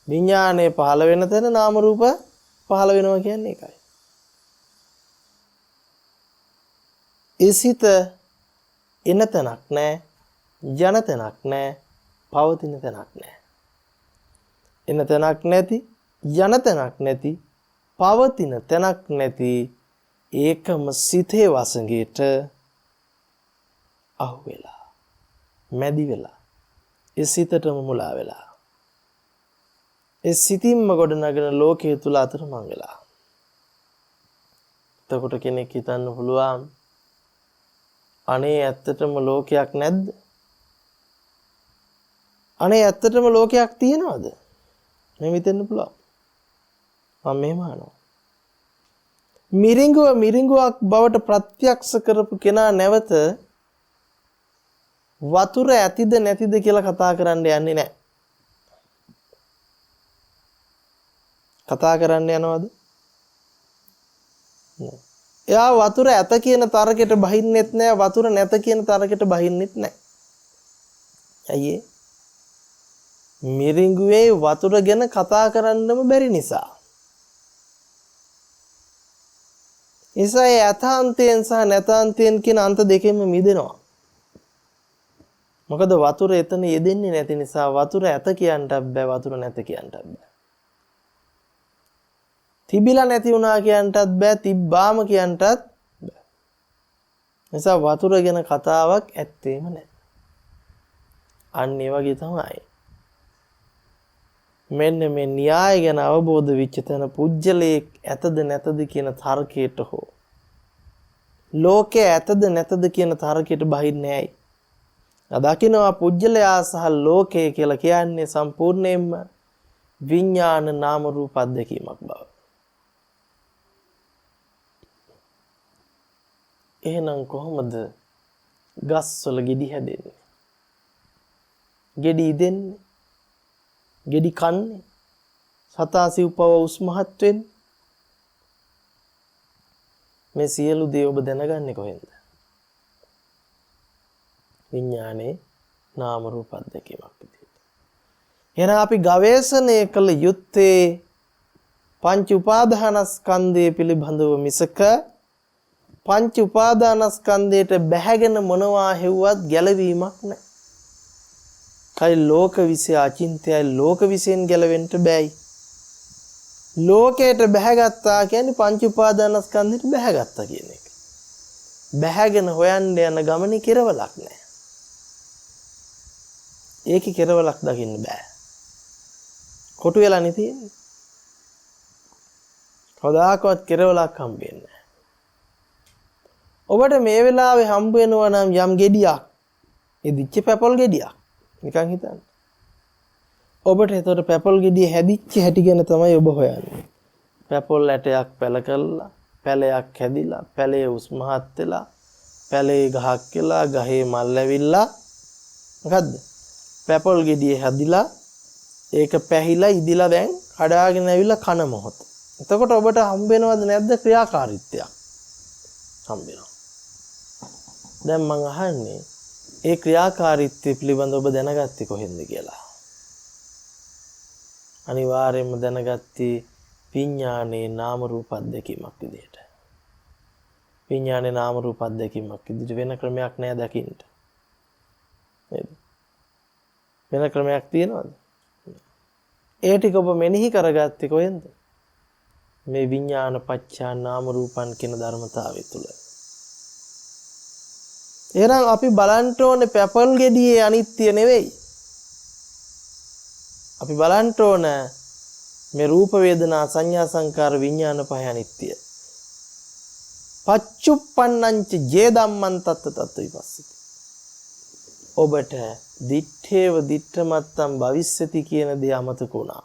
විඥානයේ පහළ වෙන තැන නාම රූප පහළ වෙනවා කියන්නේ ඒකයි. ඒ සිත එන තැනක් නැහැ, යන තැනක් නැහැ, පවතින තැනක් නැහැ. එන තැනක් නැති, යන තැනක් නැති, පවතින තැනක් නැති ඒකම සිතේ වසඟයට අහු වෙලා මැදි වෙලා ඒ සිතටම මුලා වෙලා ඒ සිතින්ම ගොඩනගෙන ලෝකයේ තුල අතරමං වෙලා. එතකොට කෙනෙක් හිතන්න පුළුවන් අනේ ඇත්තටම ලෝකයක් නැද්ද? අනේ ඇත්තටම ලෝකයක් තියෙනවද? මෙහෙම හිතෙන්න පුළුවන්. මම මෙහෙම අහනවා. මිරිඟුවක් බවට ප්‍රත්‍යක්ෂ කරපු කෙනා නැවත වතුර ඇතිද නැතිද කියලා කතා කරන්න යන්නේ නැහැ. කතා කරන්න යනවද? නෑ. එයා වතුර ඇත කියන තරකට බහින්නෙත් නැහැ, වතුර නැත කියන තරකට බහින්නෙත් නැහැ. ඇයි ඒ? මිරිඟුවේ වතුර ගැන කතා කරන්නම බැරි නිසා. නිසා ඒ ඇතාන්තයෙන් සහ නැතාන්තයෙන් කියන අන්ත දෙකෙන්ම මිදෙනවා. මොකද වතුර එතන යෙදෙන්නේ නැති නිසා වතුර ඇත කියන්නත් බෑ, වතුර නැත කියන්නත් බෑ. තිබිලා නැති වුණා කියන්නත් බෑ, තිබ්බාම කියන්නත් බෑ. නිසා වතුර ගැන කතාවක් ඇත්තේම නැහැ. අන්න ඒ වගේ තමයි. මෙන්න මේ න්‍යාය ගැන අවබෝධ වෙච්ච තැන පුජ්‍යලේ ඇතද නැතද කියන තර්කයට හෝ ලෝකේ ඇතද නැතද කියන තර්කයට බහින්නේ නැයි. අදකින්නවා පුජ්‍යලයා සහ ලෝකය කියලා කියන්නේ සම්පූර්ණයෙන්ම විඥාන නාම රූප අධ්‍යක්ීමක් බව. එහෙනම් කොහොමද ගස්වල ගෙඩි හැදෙන්නේ? ගෙඩි දෙන්නේ ගෙඩි කන්නේ සතා සිව්පව උස්මහත් වෙන්නේ. මේ සියලු දේ ඔබ දැනගන්නේ කොහෙන්ද? විඥානේ නාම රූප අධ්‍යක්ීමක් විදිහට. එහෙනම් අපි ගවේෂණය කළ යුත්තේ පංච උපාදානස්කන්ධය පිළිබඳව මිසක පංච උපාදානස්කන්ධයට බැහැගෙන මොනවා හෙව්වත් ගැලවීමක් නැහැ. කයි ලෝක විශ්ය අචින්තයයි ලෝක විශ්යෙන් ගැලවෙන්න බෑයි. ලෝකයට බැහැගත්තා කියන්නේ පංච උපාදානස්කන්ධයට බැහැගත්තා කියන එක. බැහැගෙන හොයන්න යන ගමනේ කෙරවලක් නැහැ. ඒකේ කෙරවලක් දකින්න බෑ. කොටු වෙලානේ තියෙන්නේ. කවදාකවත් කෙරවලක් හම්බෙන්නේ නැහැ. ඔබට මේ වෙලාවේ හම්බ වෙනවා නම් යම් ගෙඩියක්, ඉදිච්ච පැපල් ගෙඩියක්. නිකන් හිතන්න. ඔබට එතකොට පැපල් ගෙඩිය හැදිච්ච හැටි ගැන තමයි ඔබ හොයන්නේ. පැපල් ඇටයක් පැල කළා, පැලයක් හැදිලා, පැලේ උස් මහත් වෙලා, පැලේ ගහක් වෙලා, ගහේ මල් ඇවිල්ලා මොකද්ද? පැපල් ගෙඩිය හැදිලා, ඒක පැහිලා ඉදිලා දැන් කඩාගෙන ඇවිල්ලා කන මොහොත. එතකොට ඔබට හම්බ වෙනවද නැද්ද ක්‍රියාකාරීත්වයක්? හම්බ වෙනවා. දැන් මම අහන්නේ ඒ ක්‍රියාකාරීත්වය පිළිබඳව ඔබ දැනගත්තේ කොහෙන්ද කියලා? අනිවාර්යයෙන්ම දැනගත්තේ විඥානයේ නාම රූප අධ්‍යක්ීමක් විදිහට. විඥානයේ නාම රූප අධ්‍යක්ීමක් විදිහට වෙන ක්‍රමයක් නෑ දකින්න. නේද? වෙන ක්‍රමයක් තියනවද? ඒ ටික ඔබ මෙනෙහි කරගත්තේ කොහෙන්ද? මේ විඥාන පච්චා නාම රූපන් කියන ධර්මතාවය තුල. එහෙනම් අපි බලන්න ඕනේ පැපල් ගෙඩියේ අනිත්‍ය නෙවෙයි. අපි බලන්න ඕන මේ රූප වේදනා සංඥා සංකාර විඥාන පහ අනිත්‍ය. පච්චුප්පන්නංච ජේ ධම්මං තත්ත තත්ත විපස්සති. ඔබට දිත්තේව දිත්තමත්තම් භවිස්සති කියන දේ අමතක වුණා.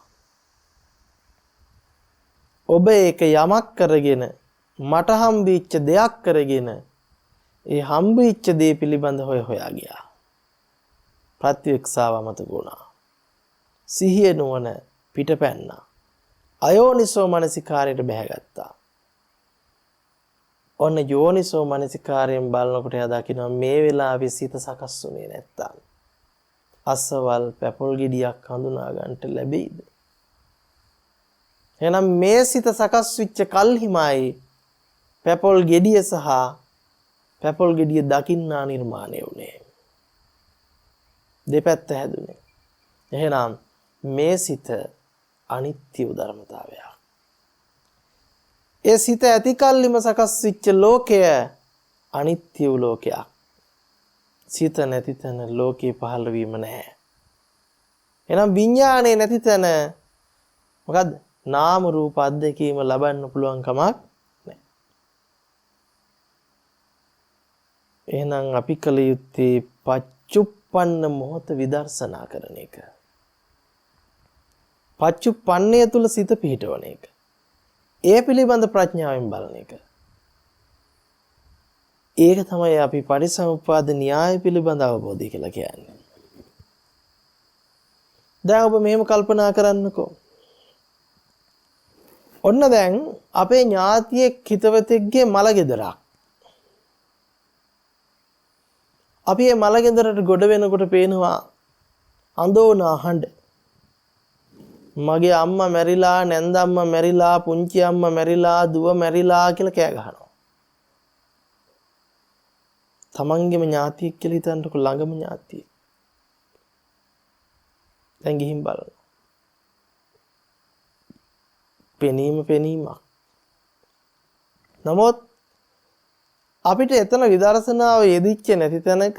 ඔබ ඒක යමක් කරගෙන මට හම්බෙච්ච දෙයක් කරගෙන ඒ හම්බෙච්ච දේ පිළිබඳ හොයා ගියා. ප්‍රත්‍යක්ෂාව අමතක වුණා. සිහිය නුවණ පිටපැන්නා. අයෝනිසෝ මනසිකාරයට බැහැගත්තා. ඔන්න යෝනිසෝ මනසිකාරයෙන් බලනකොට එයා දකිනවා මේ වෙලාවේ සිත සකස් වුණේ නැත්තම් අසවල් පැපොල් ගෙඩියක් හඳුනා ගන්නට ලැබෙයිද? එහෙනම් මේ සිත සකස් වෙච්ච කල්හිමයි පැපොල් ගෙඩිය සහ පැපොල් ගෙඩිය දකින්නා නිර්මාණය වුණේ. දෙපැත්ත හැදුනේ. එහෙනම් මේ සිත අනිත්‍ය ධර්මතාවයක්. ඒ සිත ඇති කල්ලිම සකස් වෙච්ච ලෝකය අනිත්‍ය ලෝකයක්. සිත නැති තැන ලෝකේ පහළ වීම නැහැ. එහෙනම් විඥානේ නැති තැන මොකද්ද? නාම රූප අධ්‍යක්ීම ලබන්න පුළුවන් කමක් නැහැ. එහෙනම් අපි කල යුත්තේ පච්චුප්පන්න මොහොත විදර්ශනා කරන එක. පච්චුප්පන්නය තුල සිත පිහිටවන එක. ඒ පිළිබඳ ප්‍රඥාවෙන් බලන එක. ඒක තමයි අපි පටිච්චසමුප්පාද න්‍යාය පිළිබඳ අවබෝධය කියලා කියන්නේ. දැන් ඔබ මෙහෙම කල්පනා කරන්නකෝ. ඔන්න දැන් අපේ ඥාතියෙක් හිතවතෙක්ගේ මලගෙදරක්. අපි මේ මලගෙදරට ගොඩ වෙනකොට පේනවා අඳෝනා හඬ. මගේ අම්මා මැරිලා, නැන්දම්මා මැරිලා, පුංචි අම්මා මැරිලා, දුව මැරිලා කියලා කෑ ගහනවා. තමන්ගේම ඥාතියෙක් කියලා හිතන්නකො, ළඟම ඥාතියෙක්. දැන් ගිහින් බලන්න. පෙනීමක්. නමුත් අපිට එතන විදර්ශනාව යෙදිච්ච නැති තැනක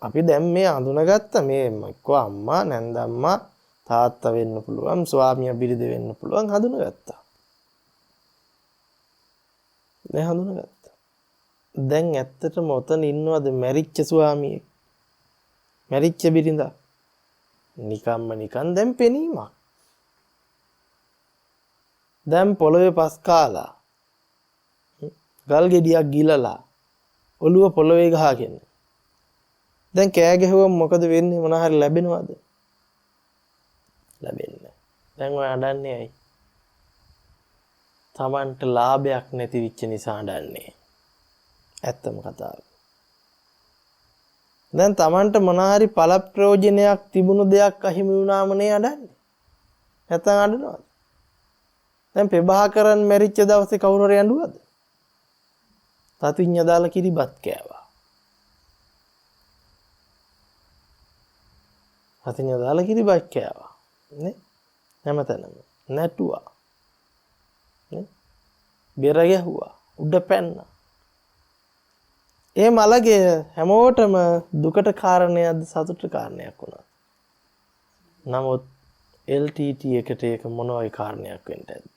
අපි දැන් මේ අඳුනගත්ත මේ එක්ක අම්මා, නැන්දම්මා, තාත්තා වෙන්න පුළුවන්, ස්වාමියා බිරිඳ වෙන්න පුළුවන් හඳුනගත්තා. දැන් හඳුනගත්තා. දැන් ඇත්තටම ඔතන ඉන්නවද මැරිච්ච ස්වාමියෙක්? මැරිච්ච බිරිඳ? නිකන් දැන් පෙනීමක්. දැන් පොළවේ පස් කාලා ගල් ගෙඩියක් ගිලලා ඔළුව පොළවේ ගහගෙන දැන් කෑ ගැහුවම මොකද වෙන්නේ? මොන හරි ලැබෙනවද? ලැබෙන්නේ. දැන් ඔය අඬන්නේ ඇයි? Tamanට ලාභයක් නැති වෙච්ච නිසා අඬන්නේ. ඇත්තම කතාව. දැන් Tamanට මොන හරි පළ ප්‍රයෝජනයක් තිබුණු දෙයක් අහිමි වුණාම නේ අඬන්නේ. නැත්නම් අඬනවද? දැන් ප්‍රභාකරන් මැරිච්ච දවසේ කවුරු හරි ඇඬුවද? තතිඤ්ඤ දාලා කිරිබත් කෑවා. තතිඤ්ඤ දාලා කිරිබත් කෑවා. නේ? හැමතැනම නැටුවා. නේ? බෙර ගැහුවා. උඩ පැන්නා. ඒ මලගේ හැමෝටම දුකට කාරණයක්ද සතුටට කාරණයක් වුණා. නමුත් LTT එකට ඒක මොන වගේ කාරණයක් වෙන්න ඇද්ද?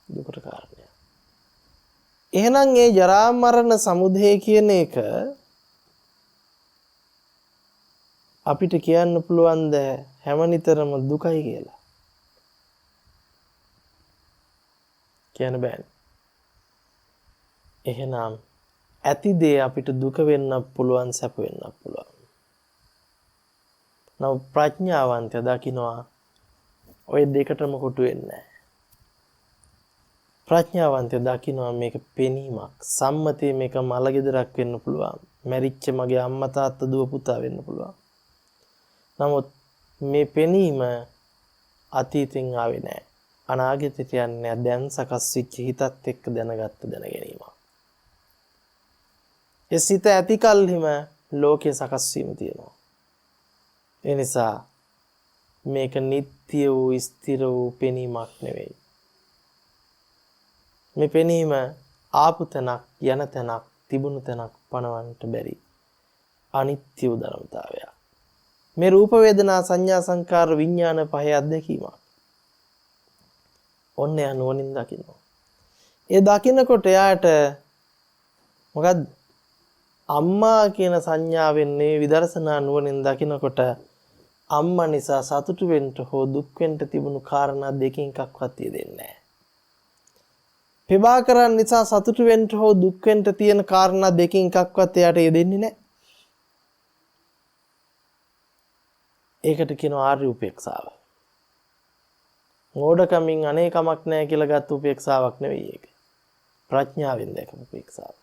දුකට කාරණයක්. එහෙනම් මේ ජරා මරණ සමුදය කියන එක අපිට කියන්න පුළුවන්ද හැමනිතරම දුකයි කියලා? කියන්න බෑනේ. එහෙනම් ඇති දේ අපිට දුක වෙන්න පුළුවන්, සැප වෙන්න පුළුවන්. නමුත් ප්‍රඥාවන්තය දකින්නවා ඔය දෙකටම කොටු වෙන්නේ නැහැ. ප්‍රඥාවන්තය දකින්නවා මේක පෙනීමක්. සම්මතයේ මේක මලගෙදරක් වෙන්න පුළුවන්. මැරිච්ච මගේ අම්මා තාත්තා දුව පුතා වෙන්න පුළුවන්. නමුත් මේ පෙනීම අතීතෙන් ආවේ නැහැ. අනාගතයට යන්නේ දැන් සකස් වෙච්ච හිතත් එක්ක දැනගත්ත දැනගැනීම. ඒ සිත ඇති කල්හිම ලෝකයේ සකස් වීම තියෙනවා. ඒ නිසා මේක නිට්ටය වූ ස්ථිර වූ පෙනීමක් නෙවෙයි. මේ පෙනීම ආපු තැනක්, යන තැනක්, තිබුණු තැනක් පණවන්නට බැරි අනිත්‍ය වූ ධර්මතාවයක්. මේ රූප වේදනා සංඥා සංකාර විඥාන පහේ අත්දැකීමක්. ඔන්න යා නුවණින් දකිනවා. ඒ දකිනකොට එයාට මොකද්ද? අම්මා කියන සංඥාවෙන් මේ විදර්ශනා නුවණින් දකිනකොට අම්මා නිසා සතුටු වෙන්න හෝ දුක් වෙන්න තිබුණු කාරණා දෙකකින් එකක්වත් දෙන්නේ නැහැ. ප්‍රභාකරන් නිසා සතුටු වෙන්න හෝ දුක් වෙන්න තියෙන කාරණා දෙකකින් එකක්වත් එයාට දෙන්නේ නැහැ. ඒකට කියනවා ආර්ය උපේක්ෂාව. මෝඩකමින් අනේකමක් නැහැ කියලා ගත්ත උපේක්ෂාවක් නෙවෙයි ඒක. ප්‍රඥාවෙන් දැකපු උපේක්ෂාව.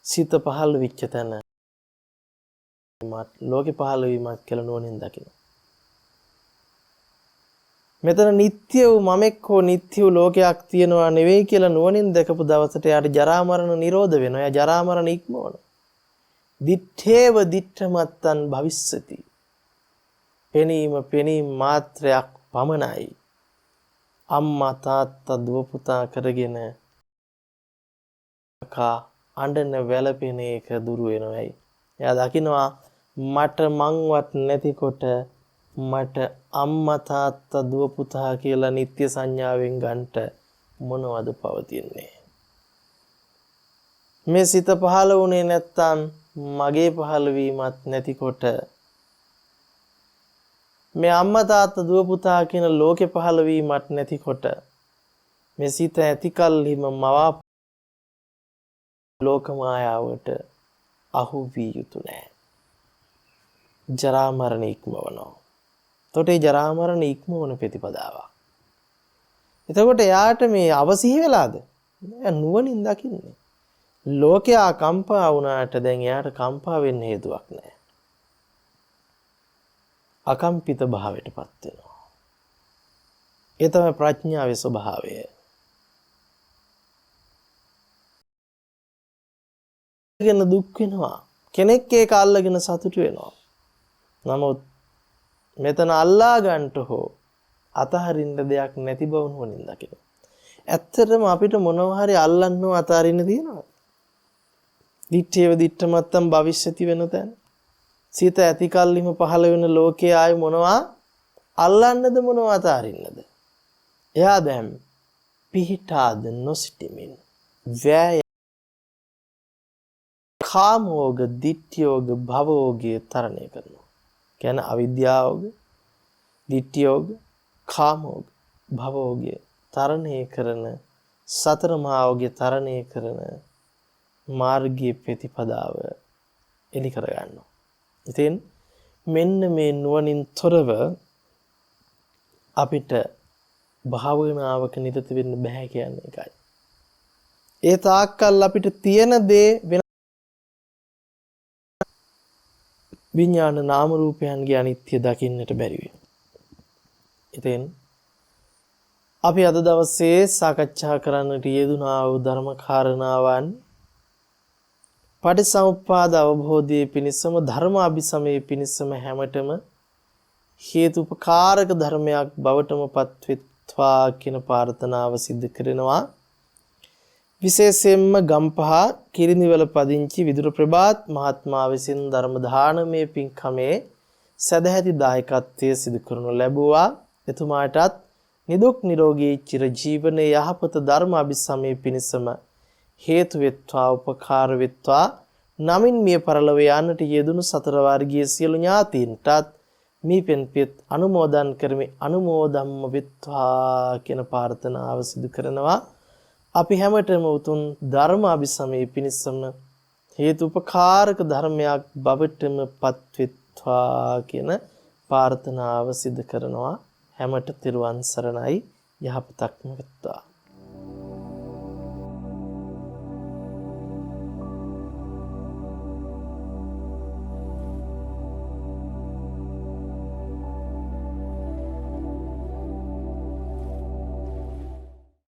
සිත පහළ වෙච්ච තැන ලෝකේ පහළ වීමක් කියලා නුවණින් දකින්න. මෙතන නිට්ටය වූ මමෙක් හෝ නිට්ටය වූ ලෝකයක් තියෙනවා නෙවෙයි කියලා නුවණින් දැකපු දවසට යාට ජරා මරණ නිරෝධ වෙනවා. එයා ජරා මරණ ඉක්මවන. දිත්තේව දිත්තමත්තන් භවිස්සති. පෙනීම මාත්‍රයක් පමණයි. අම්මා තාත්තා දුව පුතා කරගෙන අඬන වැළපෙන එක දුරු වෙනවයි. එයා දකිනවා මට මංවත් නැතිකොට මට අම්මා තාත්තා දුව පුතා කියලා නිත්‍ය සංඥාවෙන් ගන්නට මොනවද පවතින්නේ? මේ සිත පහළ වුණේ නැත්තම් මගේ පහළ වීමත් නැතිකොට මේ අම්මා තාත්තා දුව පුතා කියන ලෝකේ පහළ වීමත් නැතිකොට මේ සිත ඇති කල්හිම මවා ලෝක මායාවට අහු වී යුතු නැහැ. ජරා මරණ ඉක්මවනවා. එතකොට ඒ ජරා මරණ ඉක්මවන ප්‍රතිපදාවක්. එතකොට එයාට මේ අවසිහි වෙලාද? නුවණින් දකින්නේ. ලෝකයා කම්පා වුණාට දැන් එයාට කම්පා වෙන්න හේතුවක් නැහැ. අකම්පිත භාවයටපත් වෙනවා. ඒ තමයි ප්‍රඥාවේ ස්වභාවය. කෙනෙක් දුක් වෙනවා. කෙනෙක් ඒක අල්ලගෙන සතුටු වෙනවා. නමුත් මෙතන අල්ලා ගන්නට හෝ අතහරින්න දෙයක් නැති බව නුවණින් දකින්න. ඇත්තටම අපිට මොනවා හරි අල්ලන්නව අතහරින්න තියෙනවා. දිත්තේව දිත්තමත්තම් භවිෂ්‍යති වෙන තැන. සිත ඇති කල්ලිම පහළ වෙන ලෝකයේ ආයි මොනවා අල්ලන්නද මොනවා අතහරින්නද? එයා දැන් පිහිටාද නොසිටමින් වෑය කාමෝග දිට්ඨියෝග භවෝගය තරණය කරනවා. කියන්නේ අවිද්‍යාවෝග දිට්ඨියෝග කාමෝග භවෝගය තරණය කරන සතර මාවෝගය තරණය කරන මාර්ගයේ ප්‍රතිපදාව එලි කර ගන්නවා. ඉතින් මෙන්න මේ නුවණින් තොරව අපිට භාවනාවක නිරත වෙන්න බෑ කියන්නේ ඒකයි. ඒ තාක්කල් අපිට තියෙන දේ විඥාන නාම රූපයන්ගේ අනිත්‍ය දකින්නට බැරි වේ. ඉතින් අපි අද දවසේ සාකච්ඡා කරන්නට යෙදුනා වූ ධර්ම කාරණාවන් පටිසමුප්පාද අවබෝධයේ පිණිසම ධර්ම අභිසමයේ පිණිසම හැමතෙම හේතුපකාරක ධර්මයක් බවටම පත්වෙත්වා කියන ප්‍රාර්ථනාව සිදු කරනවා. විශේෂයෙන්ම ගම්පහ කිරිනිවල පදිංචි විදුර ප්‍රභාත් මහත්මයා විසින් ධර්ම දානමය පින්කමේ සදැහැති දායකත්වයේ සිදු කරනු ලැබුවා. එතුමාටත් නිදුක් නිරෝගී චිරජීවනයේ යහපත ධර්ම අභිසමයේ පිණිසම හේතු වෙත්වා උපකාර වෙත්වා. නමින් මිය පරලොව යන්නට යෙදුණු සතර වර්ගයේ සියලු ඥාතීන්ටත් මේ පෙන්පෙත් අනුමෝදන් කරමි. අනුමෝදම්ම වෙත්වා කියන ප්‍රාර්ථනාව සිදු කරනවා. අපි හැමතෙම උතුම් ධර්ම අභිසමයේ පිණිසම හේතුපකාරක ධර්මයක් බවටම පත්වෙත්වා කියන ප්‍රාර්ථනාව සිදු කරනවා. හැමත තිරුවන් සරණයි. යහපතක්ම වෙත්වා.